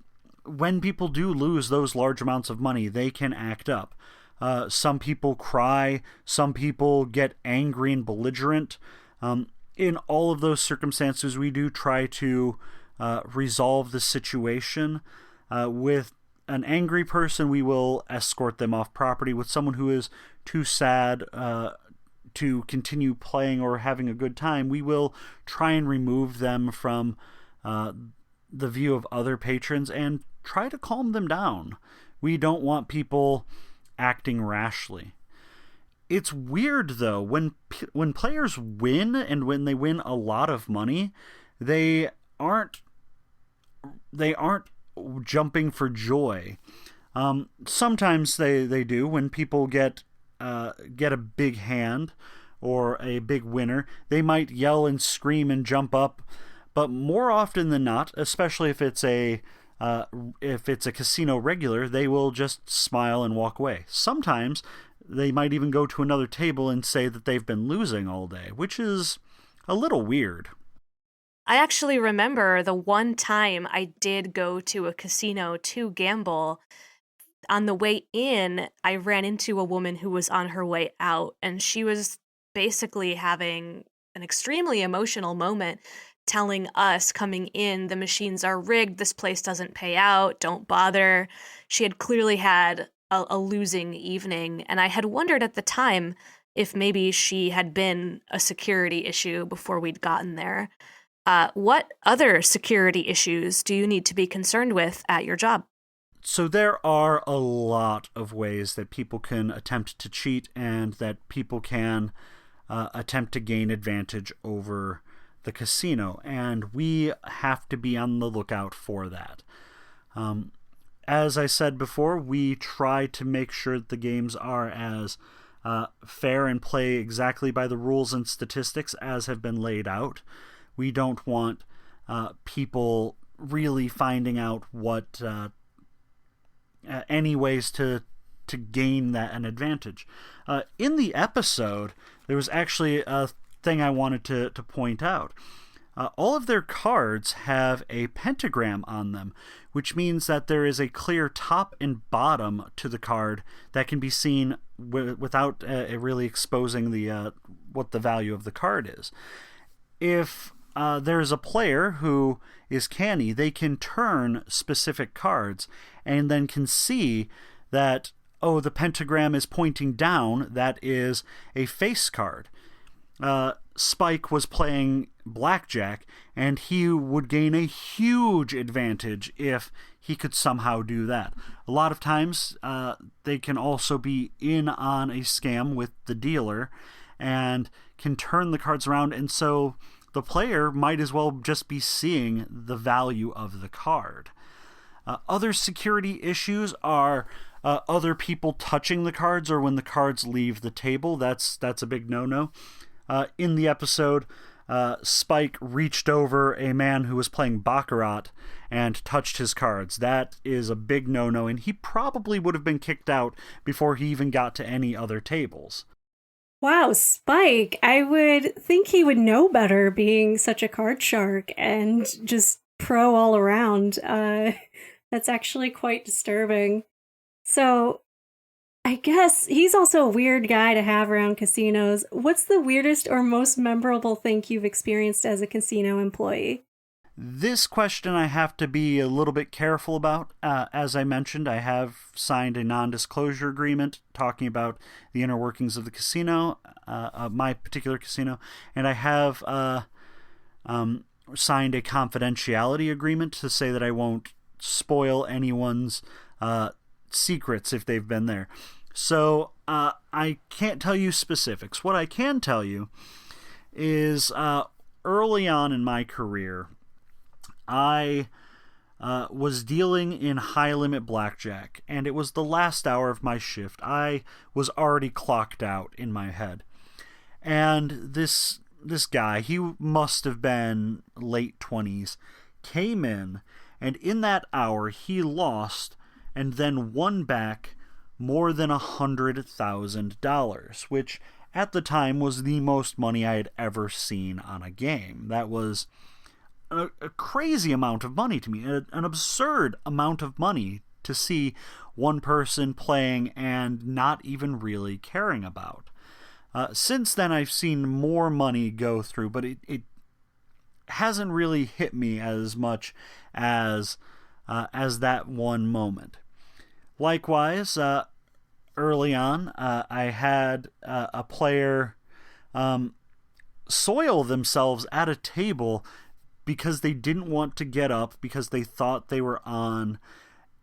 [SPEAKER 5] when people do lose those large amounts of money, they can act up. Some people cry, some people get angry and belligerent. In all of those circumstances, we do try to resolve the situation. With an angry person, we will escort them off property. With someone who is too sad to continue playing or having a good time, we will try and remove them from the view of other patrons and try to calm them down. We don't want people acting rashly. It's weird, though, when players win, and when they win a lot of money, they aren't jumping for joy. Sometimes they do. When people get a big hand or a big winner, they might yell and scream and jump up. But more often than not, especially if it's a casino regular, they will just smile and walk away. Sometimes they might even go to another table and say that they've been losing all day, which is a little weird.
[SPEAKER 1] I actually remember the one time I did go to a casino to gamble. On the way in, I ran into a woman who was on her way out, and she was basically having an extremely emotional moment, telling us coming in, the machines are rigged, this place doesn't pay out, don't bother. She had clearly had a losing evening, and I had wondered at the time if maybe she had been a security issue before we'd gotten there. What other security issues do you need to be concerned with at your job?
[SPEAKER 5] So there are a lot of ways that people can attempt to cheat and that people can attempt to gain advantage over the casino, and we have to be on the lookout for that. As I said before, we try to make sure that the games are as fair and play exactly by the rules and statistics as have been laid out. We don't want people really finding out what any ways to gain that an advantage. In the episode, there was actually a thing I wanted to point out. All of their cards have a pentagram on them, which means that there is a clear top and bottom to the card that can be seen without really exposing the what the value of the card is. If there's a player who is canny, they can turn specific cards and then can see that, oh, the pentagram is pointing down, that is a face card. Spike was playing blackjack, and he would gain a huge advantage if he could somehow do that. A lot of times, they can also be in on a scam with the dealer and can turn the cards around, and so the player might as well just be seeing the value of the card. Other security issues are other people touching the cards or when the cards leave the table. That's a big no-no. In the episode, Spike reached over a man who was playing Baccarat and touched his cards. That is a big no-no, and he probably would have been kicked out before he even got to any other tables.
[SPEAKER 2] Wow, Spike. I would think he would know better being such a card shark and just pro all around. That's actually quite disturbing. So, I guess he's also a weird guy to have around casinos. What's the weirdest or most memorable thing you've experienced as a casino employee?
[SPEAKER 5] This question I have to be a little bit careful about. As I mentioned, I have signed a non-disclosure agreement talking about the inner workings of the casino, my particular casino, and I have signed a confidentiality agreement to say that I won't spoil anyone's secrets if they've been there. So I can't tell you specifics. What I can tell you is early on in my career, I was dealing in high-limit blackjack, and it was the last hour of my shift. I was already clocked out in my head. And this guy, he must have been late 20s, came in, and in that hour he lost and then won back more than $100,000, which at the time was the most money I had ever seen on a game. That was a crazy amount of money to me, an absurd amount of money to see one person playing and not even really caring about. Since then, I've seen more money go through, but it hasn't really hit me as much as that one moment. Likewise, early on, I had a player soil themselves at a table because they didn't want to get up because they thought they were on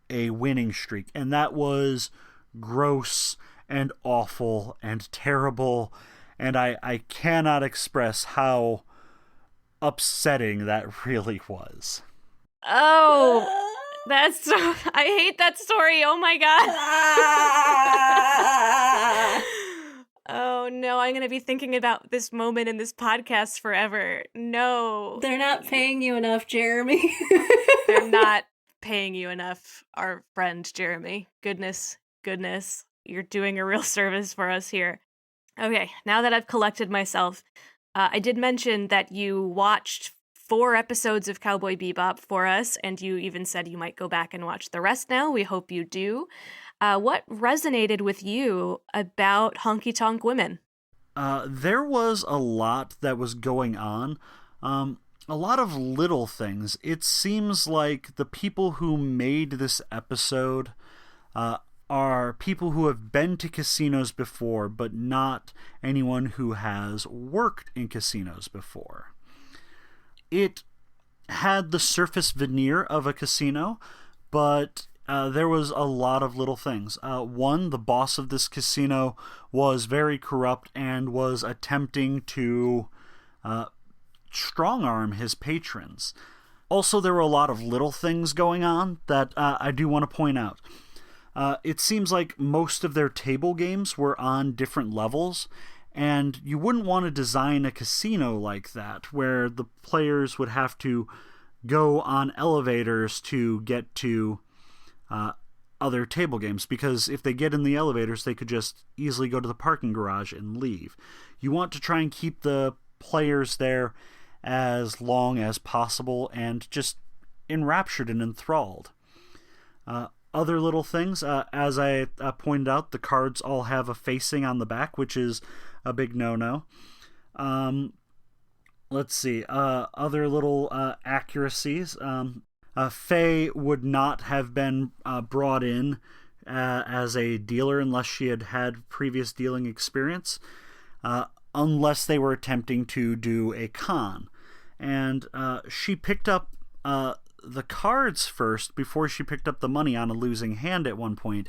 [SPEAKER 5] a winning streak. And that was gross and awful and terrible. And I cannot express how upsetting that really was.
[SPEAKER 1] Oh, that's so... I hate that story. Oh my God. Oh no, I'm going to be thinking about this moment in this podcast forever. No.
[SPEAKER 2] They're not paying you enough, Jeremy.
[SPEAKER 1] They're not paying you enough, our friend Jeremy. Goodness. You're doing a real service for us here. Okay, now that I've collected myself, I did mention that you watched 4 episodes of Cowboy Bebop for us, and you even said you might go back and watch the rest now. We hope you do. What resonated with you about Honky Tonk Women?
[SPEAKER 5] There was a lot that was going on. A lot of little things. It seems like the people who made this episode are people who have been to casinos before, but not anyone who has worked in casinos before. It had the surface veneer of a casino, but there was a lot of little things. One, the boss of this casino was very corrupt and was attempting to strong-arm his patrons. Also, there were a lot of little things going on that I do want to point out. It seems like most of their table games were on different levels, and you wouldn't want to design a casino like that, where the players would have to go on elevators to get to other table games, because if they get in the elevators, they could just easily go to the parking garage and leave. You want to try and keep the players there as long as possible and just enraptured and enthralled. Other little things, as I pointed out, the cards all have a facing on the back, which is a big no-no. Let's see, other little accuracies. Faye would not have been brought in as a dealer unless she had had previous dealing experience, unless they were attempting to do a con. And she picked up the cards first before she picked up the money on a losing hand at one point,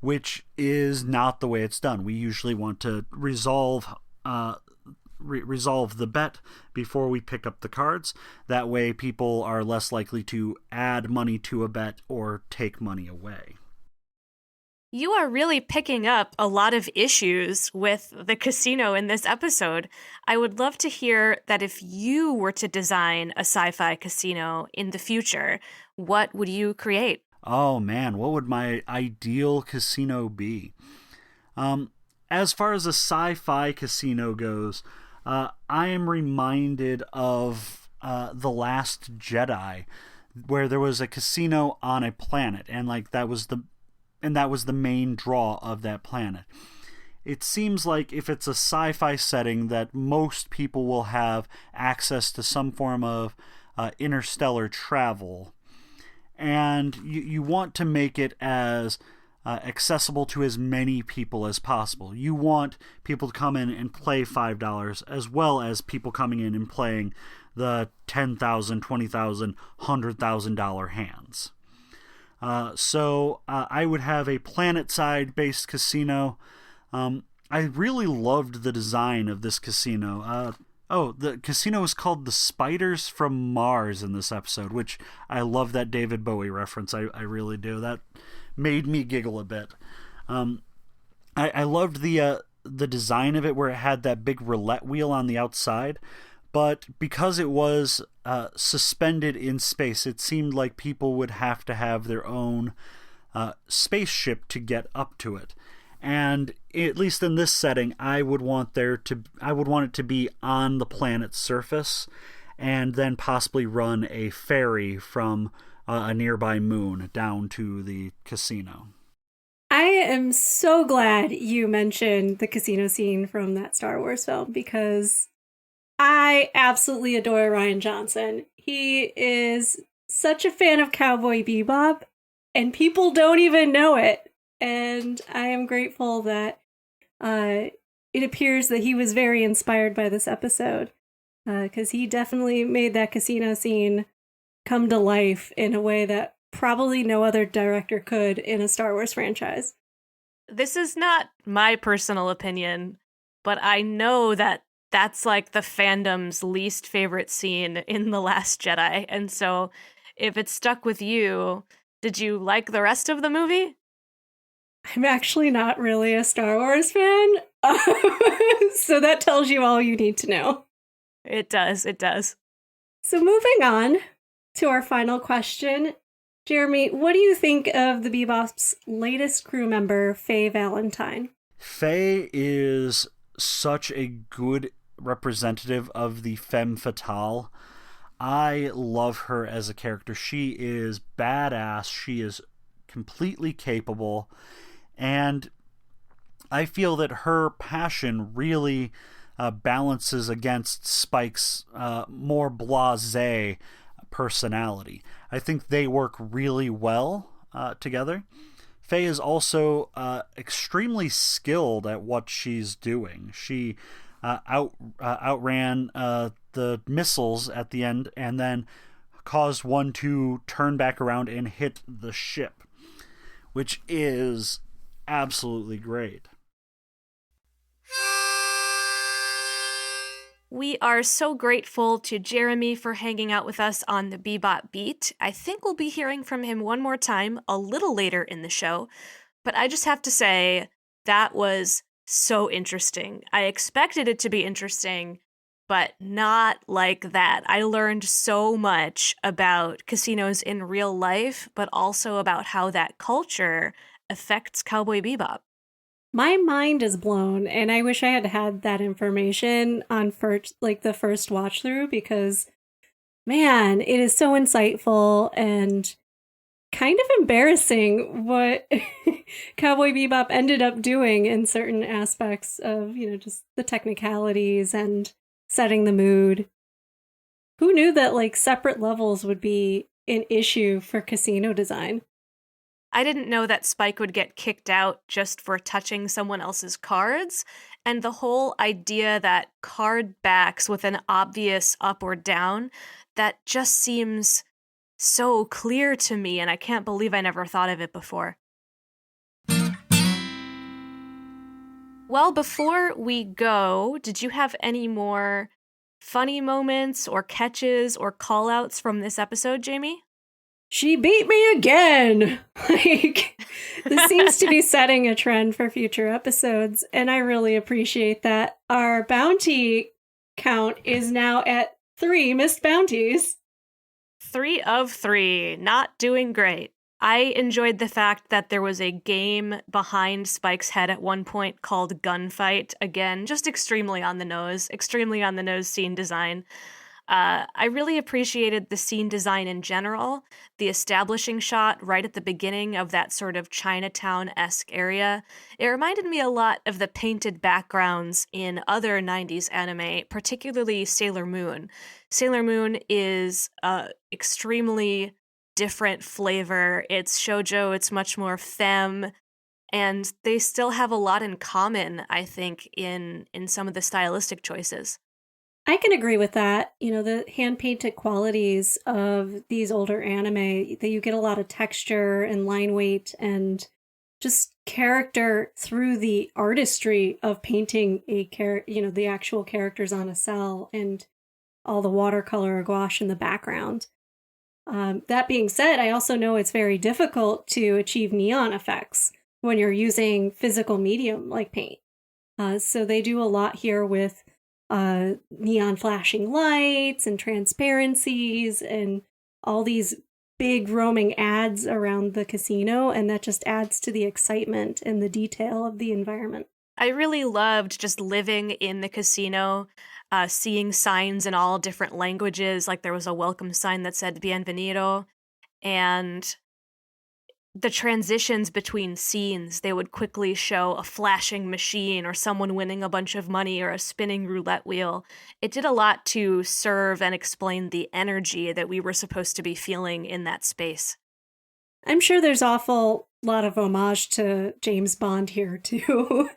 [SPEAKER 5] which is not the way it's done. We usually want to resolve the bet before we pick up the cards. That way people are less likely to add money to a bet or take money away.
[SPEAKER 1] You are really picking up a lot of issues with the casino in this episode. I would love to hear that if you were to design a sci-fi casino in the future, what would you create?
[SPEAKER 5] Oh man, what would my ideal casino be? as far as a sci-fi casino goes, I am reminded of The Last Jedi, where there was a casino on a planet, and that was the main draw of that planet. It seems like if it's a sci-fi setting that most people will have access to some form of interstellar travel, and you want to make it as accessible to as many people as possible. You want people to come in and play $5, as well as people coming in and playing the $10,000, $20,000, $100,000 hands. So I would have a planet-side based casino. I really loved the design of this casino. The casino is called the Spiders from Mars in this episode, which I love that David Bowie reference. I really do. That made me giggle a bit. I loved the design of it, where it had that big roulette wheel on the outside, but because it was suspended in space, it seemed like people would have to have their own spaceship to get up to it. And at least in this setting, I would want it to be on the planet's surface, and then possibly run a ferry from a nearby moon down to the casino.
[SPEAKER 2] I am so glad you mentioned the casino scene from that Star Wars film, because I absolutely adore Rian Johnson. He is such a fan of Cowboy Bebop, and people don't even know it. And I am grateful that it appears that he was very inspired by this episode, because he definitely made that casino scene come to life in a way that probably no other director could in a Star Wars franchise.
[SPEAKER 1] This is not my personal opinion, but I know that that's like the fandom's least favorite scene in The Last Jedi. And so if it stuck with you, did you like the rest of the movie?
[SPEAKER 2] I'm actually not really a Star Wars fan, so that tells you all you need to know.
[SPEAKER 1] It does.
[SPEAKER 2] So moving on to our final question. Jeremy, what do you think of the Bebop's latest crew member, Faye Valentine?
[SPEAKER 5] Faye is such a good representative of the femme fatale. I love her as a character. She is badass. She is completely capable. And I feel that her passion really balances against Spike's more blasé personality. I think they work really well together. Faye is also extremely skilled at what she's doing. She outran the missiles at the end, and then caused one to turn back around and hit the ship, which is absolutely great.
[SPEAKER 1] We are so grateful to Jeremy for hanging out with us on the Bebop Beat. I think we'll be hearing from him one more time a little later in the show, but I just have to say that was so interesting. I expected it to be interesting, but not like that. I learned so much about casinos in real life, but also about how that culture affects Cowboy Bebop.
[SPEAKER 2] My mind is blown, and I wish I had had that information on the first watch through, because, man, it is so insightful and kind of embarrassing what Cowboy Bebop ended up doing in certain aspects of, just the technicalities and setting the mood. Who knew that separate levels would be an issue for casino design?
[SPEAKER 1] I didn't know that Spike would get kicked out just for touching someone else's cards, and the whole idea that card backs with an obvious up or down, that just seems so clear to me, and I can't believe I never thought of it before. Well, before we go, did you have any more funny moments or catches or call-outs from this episode, Jamie?
[SPEAKER 2] She beat me again! This seems to be setting a trend for future episodes, and I really appreciate that. Our bounty count is now at 3 missed bounties.
[SPEAKER 1] 3 of 3, not doing great. I enjoyed the fact that there was a game behind Spike's head at one point called Gunfight. Again, just extremely on the nose scene design. I really appreciated the scene design in general. The establishing shot right at the beginning of that sort of Chinatown-esque area. It reminded me a lot of the painted backgrounds in other 90s anime, particularly Sailor Moon. Sailor Moon is extremely different flavor. It's shoujo, it's much more femme, and they still have a lot in common, I think, in some of the stylistic choices.
[SPEAKER 2] I can agree with that. You know, the hand-painted qualities of these older anime, that you get a lot of texture and line weight and just character through the artistry of painting the actual characters on a cell and all the watercolor or gouache in the background. That being said, I also know it's very difficult to achieve neon effects when you're using physical medium like paint. So they do a lot here with neon flashing lights and transparencies and all these big roaming ads around the casino, and that just adds to the excitement and the detail of the environment.
[SPEAKER 1] I really loved just living in the casino, seeing signs in all different languages, like there was a welcome sign that said Bienvenido, and the transitions between scenes. They would quickly show a flashing machine or someone winning a bunch of money or a spinning roulette wheel. It did a lot to serve and explain the energy that we were supposed to be feeling in that space.
[SPEAKER 2] I'm sure there's awful lot of homage to James Bond here too.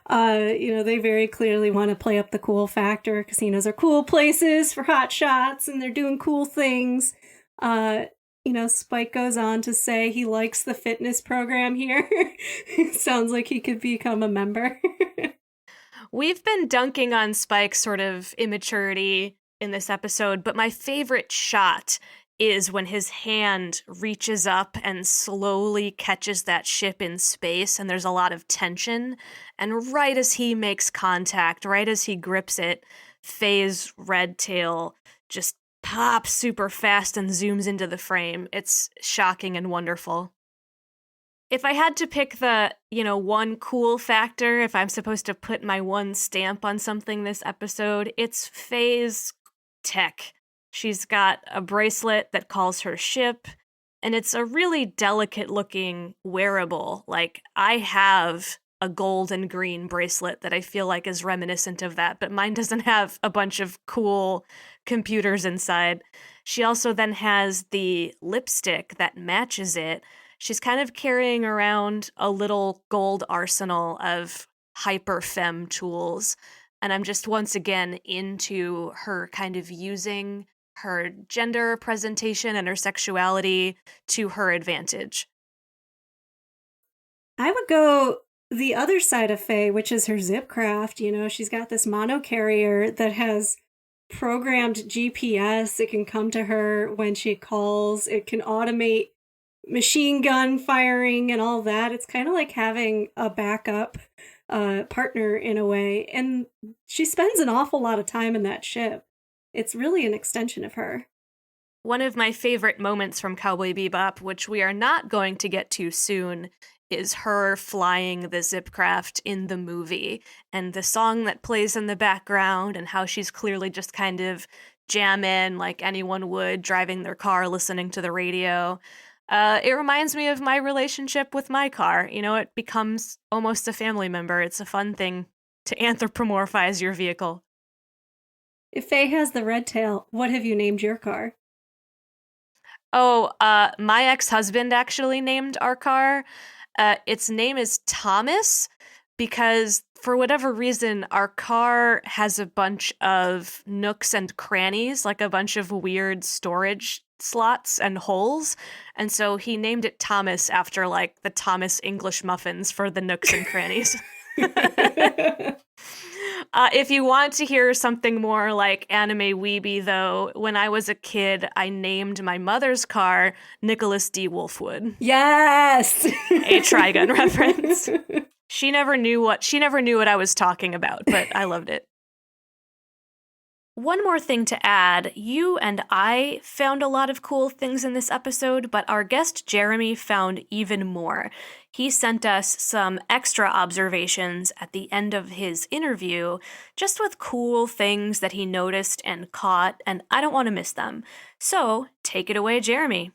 [SPEAKER 2] They very clearly want to play up the cool factor. Casinos are cool places for hot shots and they're doing cool things. Spike goes on to say he likes the fitness program here. It sounds like he could become a member.
[SPEAKER 1] We've been dunking on Spike's sort of immaturity in this episode, but my favorite shot is when his hand reaches up and slowly catches that ship in space, and there's a lot of tension. And right as he makes contact, right as he grips it, Faye's red tail just pops super fast and zooms into the frame. It's shocking and wonderful. If I had to pick the, one cool factor, if I'm supposed to put my one stamp on something this episode, it's Faye's tech. She's got a bracelet that calls her ship, and it's a really delicate-looking wearable. Like, I have a gold and green bracelet that I feel like is reminiscent of that, but mine doesn't have a bunch of cool computers inside. She also then has the lipstick that matches it. She's kind of carrying around a little gold arsenal of hyper femme tools, and I'm just once again into her kind of using her gender presentation and her sexuality to her advantage.
[SPEAKER 2] I would go the other side of Faye, which is her Zipcraft. She's got this monocarrier that has programmed GPS. It can come to her when she calls. It can automate machine gun firing and all that. It's kind of like having a backup partner in a way. And she spends an awful lot of time in that ship. It's really an extension of her.
[SPEAKER 1] One of my favorite moments from Cowboy Bebop, which we are not going to get to soon, is her flying the Zipcraft in the movie, and the song that plays in the background, and how she's clearly just kind of jamming like anyone would, driving their car, listening to the radio. It reminds me of my relationship with my car. It becomes almost a family member. It's a fun thing to anthropomorphize your vehicle.
[SPEAKER 2] If Faye has the red tail, what have you named your car?
[SPEAKER 1] Oh, my ex-husband actually named our car. Its name is Thomas because for whatever reason, our car has a bunch of nooks and crannies, like a bunch of weird storage slots and holes. And so he named it Thomas after like the Thomas English muffins for the nooks and crannies. If you want to hear something more like anime weeby, though, when I was a kid, I named my mother's car Nicholas D. Wolfwood.
[SPEAKER 2] Yes!
[SPEAKER 1] A Trigun reference. She never knew what I was talking about, but I loved it. One more thing to add, you and I found a lot of cool things in this episode, but our guest Jeremy found even more. He sent us some extra observations at the end of his interview, just with cool things that he noticed and caught, and I don't want to miss them. So, take it away, Jeremy.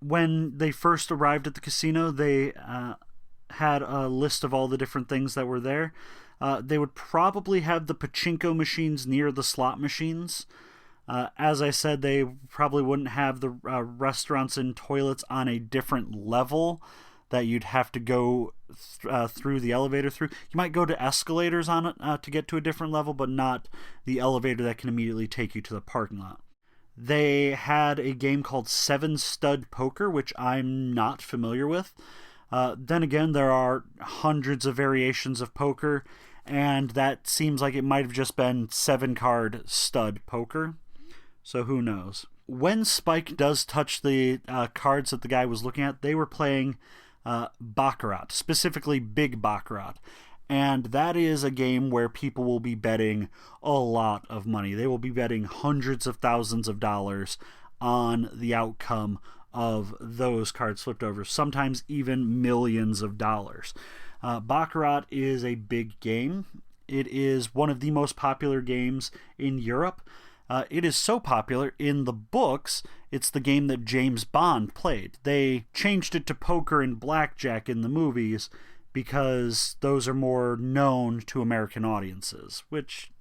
[SPEAKER 5] When they first arrived at the casino, they had a list of all the different things that were there. They would probably have the pachinko machines near the slot machines. As I said, they probably wouldn't have the restaurants and toilets on a different level that you'd have to go through the elevator through. You might go to escalators on it to get to a different level, but not the elevator that can immediately take you to the parking lot. They had a game called 7 Stud Poker, which I'm not familiar with. Then again, there are hundreds of variations of poker, and that seems like it might have just been 7-card stud poker. So who knows? When Spike does touch the cards that the guy was looking at, they were playing Baccarat, specifically Big Baccarat. And that is a game where people will be betting a lot of money. They will be betting hundreds of thousands of dollars on the outcome of those cards flipped over, sometimes even millions of dollars. Baccarat is a big game. It is one of the most popular games in Europe. It is so popular in the books, it's the game that James Bond played. They changed it to poker and blackjack in the movies because those are more known to American audiences, which,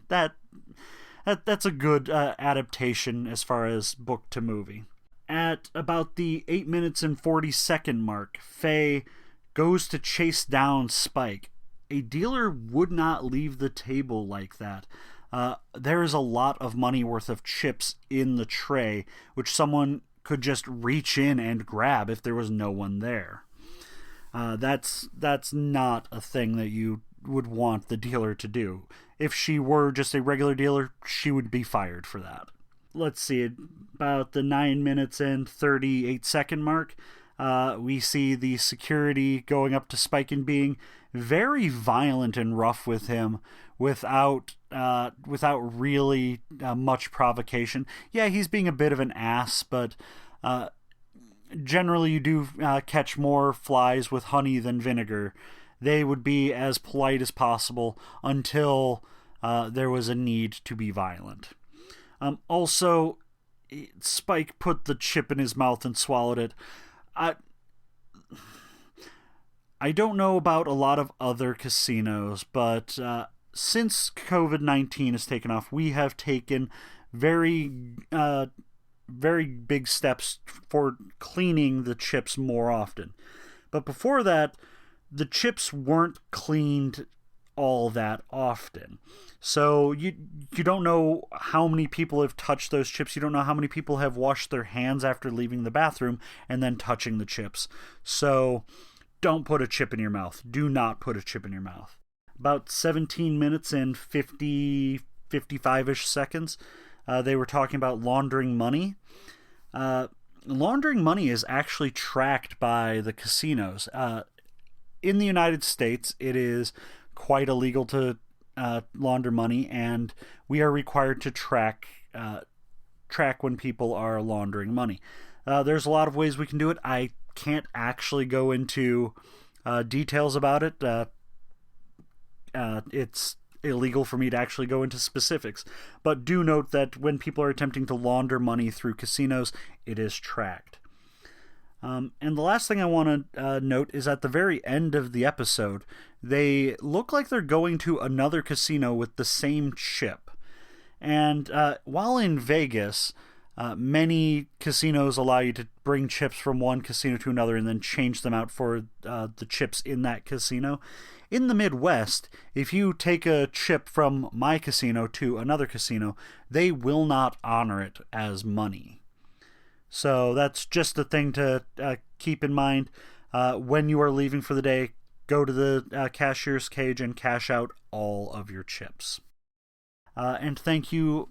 [SPEAKER 5] that's a good adaptation as far as book to movie. At about the 8 minutes and 40-second mark, Faye goes to chase down Spike. A dealer would not leave the table like that. There is a lot of money worth of chips in the tray, which someone could just reach in and grab if there was no one there. That's not a thing that you would want the dealer to do. If she were just a regular dealer, she would be fired for that. Let's see, about the 9 minutes and 38-second mark, we see the security going up to Spike and being very violent and rough with him without really much provocation. Yeah, he's being a bit of an ass, but generally you do catch more flies with honey than vinegar. They would be as polite as possible until there was a need to be violent. Also, Spike put the chip in his mouth and swallowed it. I don't know about a lot of other casinos, but since COVID-19 has taken off, we have taken very big steps for cleaning the chips more often. But before that, the chips weren't cleaned all that often. So you don't know how many people have touched those chips. You don't know how many people have washed their hands after leaving the bathroom and then touching the chips. So don't put a chip in your mouth. Do not put a chip in your mouth. About 17 minutes and 55-ish seconds, they were talking about laundering money. Laundering money is actually tracked by the casinos. In the United States, it is quite illegal to launder money, and we are required to track when people are laundering money. There's a lot of ways we can do it. I can't actually go into details about it. It's illegal for me to actually go into specifics. But do note that when people are attempting to launder money through casinos, it is tracked. And the last thing I want to note is at the very end of the episode, they look like they're going to another casino with the same chip. And while in Vegas, many casinos allow you to bring chips from one casino to another and then change them out for the chips in that casino. In the Midwest, if you take a chip from my casino to another casino, they will not honor it as money. So that's just a thing to keep in mind. When you are leaving for the day, go to the cashier's cage and cash out all of your chips. And thank you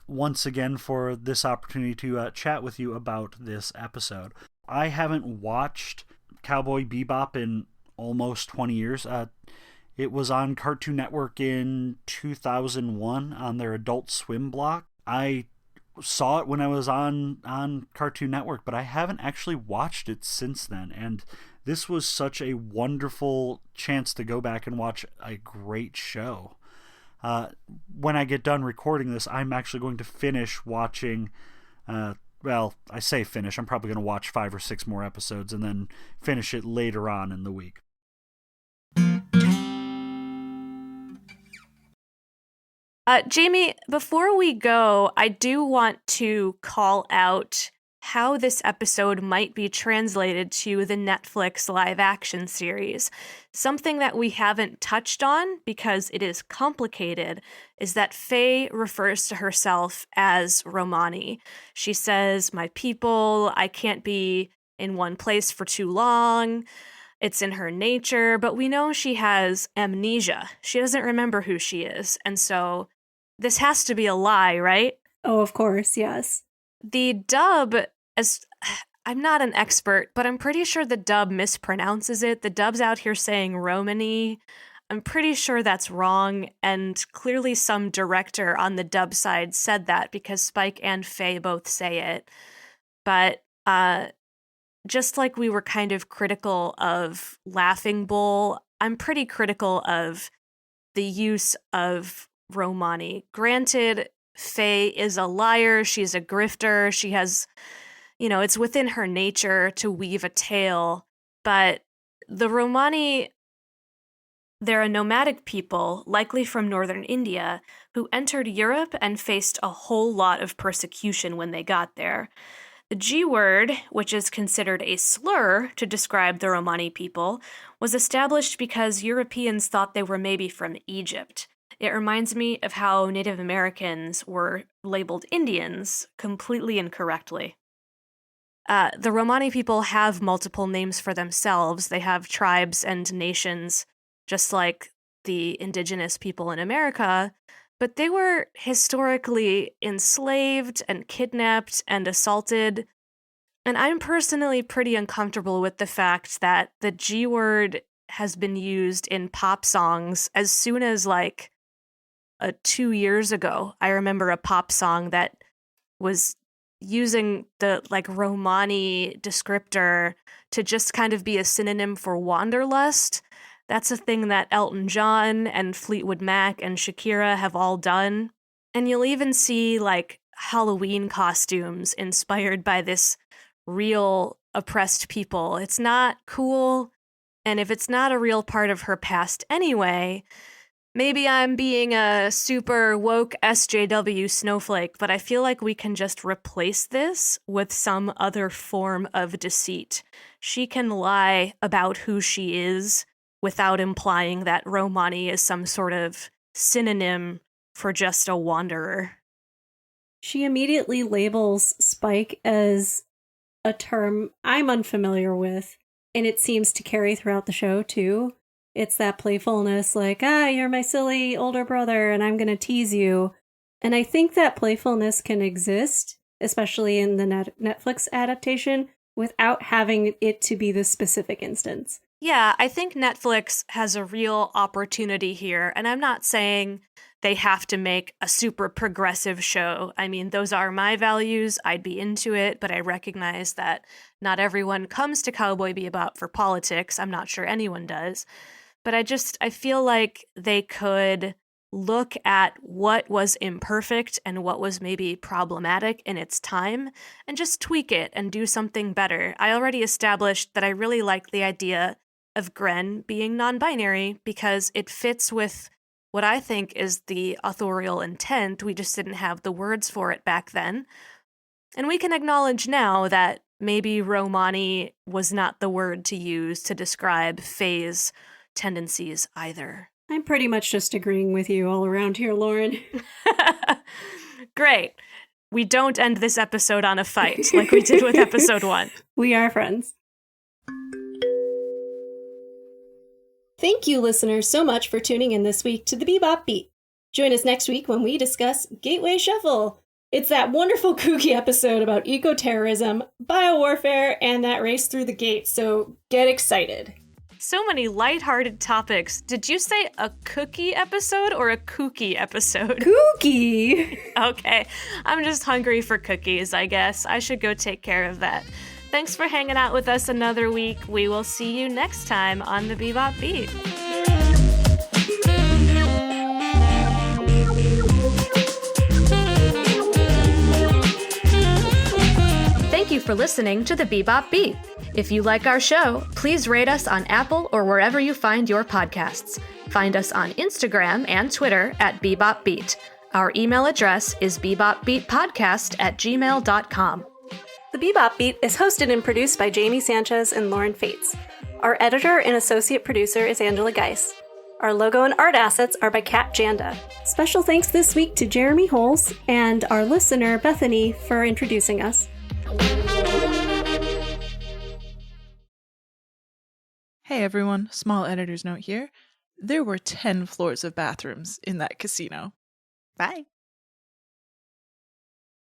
[SPEAKER 5] once again for this opportunity to chat with you about this episode. I haven't watched Cowboy Bebop in almost 20 years. It was on Cartoon Network in 2001 on their Adult Swim block. I saw it when I was on Cartoon Network, but I haven't actually watched it since then. And this was such a wonderful chance to go back and watch a great show. When I get done recording this, I'm actually going to finish watching, well, I say finish, I'm probably going to watch 5 or 6 more episodes and then finish it later on in the week.
[SPEAKER 1] Jamie, before we go, I do want to call out how this episode might be translated to the Netflix live-action series. Something that we haven't touched on, because it is complicated, is that Faye refers to herself as Romani. She says, "My people, I can't be in one place for too long." It's in her nature, but we know she has amnesia. She doesn't remember who she is, and so this has to be a lie, right?
[SPEAKER 2] Oh, of course, yes.
[SPEAKER 1] The dub, as I'm not an expert, but I'm pretty sure the dub mispronounces it. The dub's out here saying Romani. I'm pretty sure that's wrong, and clearly some director on the dub side said that because Spike and Faye both say it. But just like we were kind of critical of Laughing Bull, I'm pretty critical of the use of Romani. Granted, Faye is a liar, she's a grifter, she has, it's within her nature to weave a tale, but the Romani, they're a nomadic people, likely from northern India, who entered Europe and faced a whole lot of persecution when they got there. The G word, which is considered a slur to describe the Romani people, was established because Europeans thought they were maybe from Egypt. It reminds me of how Native Americans were labeled Indians completely incorrectly. The Romani people have multiple names for themselves. They have tribes and nations, just like the indigenous people in America, but they were historically enslaved and kidnapped and assaulted. And I'm personally pretty uncomfortable with the fact that the G word has been used in pop songs as soon as 2 years ago. I remember a pop song that was using the Romani descriptor to just kind of be a synonym for wanderlust. That's a thing that Elton John and Fleetwood Mac and Shakira have all done. And you'll even see Halloween costumes inspired by this real oppressed people. It's not cool. And if it's not a real part of her past anyway, maybe I'm being a super woke SJW snowflake, but I feel like we can just replace this with some other form of deceit. She can lie about who she is without implying that Romani is some sort of synonym for just a wanderer.
[SPEAKER 2] She immediately labels Spike as a term I'm unfamiliar with, and it seems to carry throughout the show, too. It's that playfulness, you're my silly older brother, and I'm going to tease you. And I think that playfulness can exist, especially in the Netflix adaptation, without having it to be this specific instance.
[SPEAKER 1] Yeah, I think Netflix has a real opportunity here, and I'm not saying they have to make a super progressive show. I mean, those are my values. I'd be into it, but I recognize that not everyone comes to Cowboy Bebop for politics. I'm not sure anyone does. But I feel like they could look at what was imperfect and what was maybe problematic in its time and just tweak it and do something better. I already established that I really like the idea of Gren being non-binary because it fits with what I think is the authorial intent. We just didn't have the words for it back then. And we can acknowledge now that maybe Romani was not the word to use to describe Faye's tendencies either.
[SPEAKER 2] I'm pretty much just agreeing with you all around here, Lauren.
[SPEAKER 1] Great. We don't end this episode on a fight like we did with episode 1.
[SPEAKER 2] We are friends. Thank you, listeners, so much for tuning in this week to the Bebop Beat. Join us next week when we discuss Gateway Shuffle. It's that wonderful kooky episode about eco-terrorism, biowarfare, and that race through the gates, so get excited.
[SPEAKER 1] So many lighthearted topics. Did you say a cookie episode or a kooky episode?
[SPEAKER 2] Kooky!
[SPEAKER 1] Okay, I'm just hungry for cookies, I guess. I should go take care of that. Thanks for hanging out with us another week. We will see you next time on the Bebop Beat. Thank you for listening to the Bebop Beat. If you like our show, please rate us on Apple or wherever you find your podcasts. Find us on Instagram and Twitter at Bebop Beat. Our email address is bebopbeatpodcast@gmail.com.
[SPEAKER 2] The Bebop Beat is hosted and produced by Jamie Sanchez and Lauren Fates. Our editor and associate producer is Angela Geis. Our logo and art assets are by Kat Janda. Special thanks this week to Jeremy Hulse and our listener, Bethany, for introducing us.
[SPEAKER 6] Hey everyone, small editor's note here. There were 10 floors of bathrooms in that casino. Bye.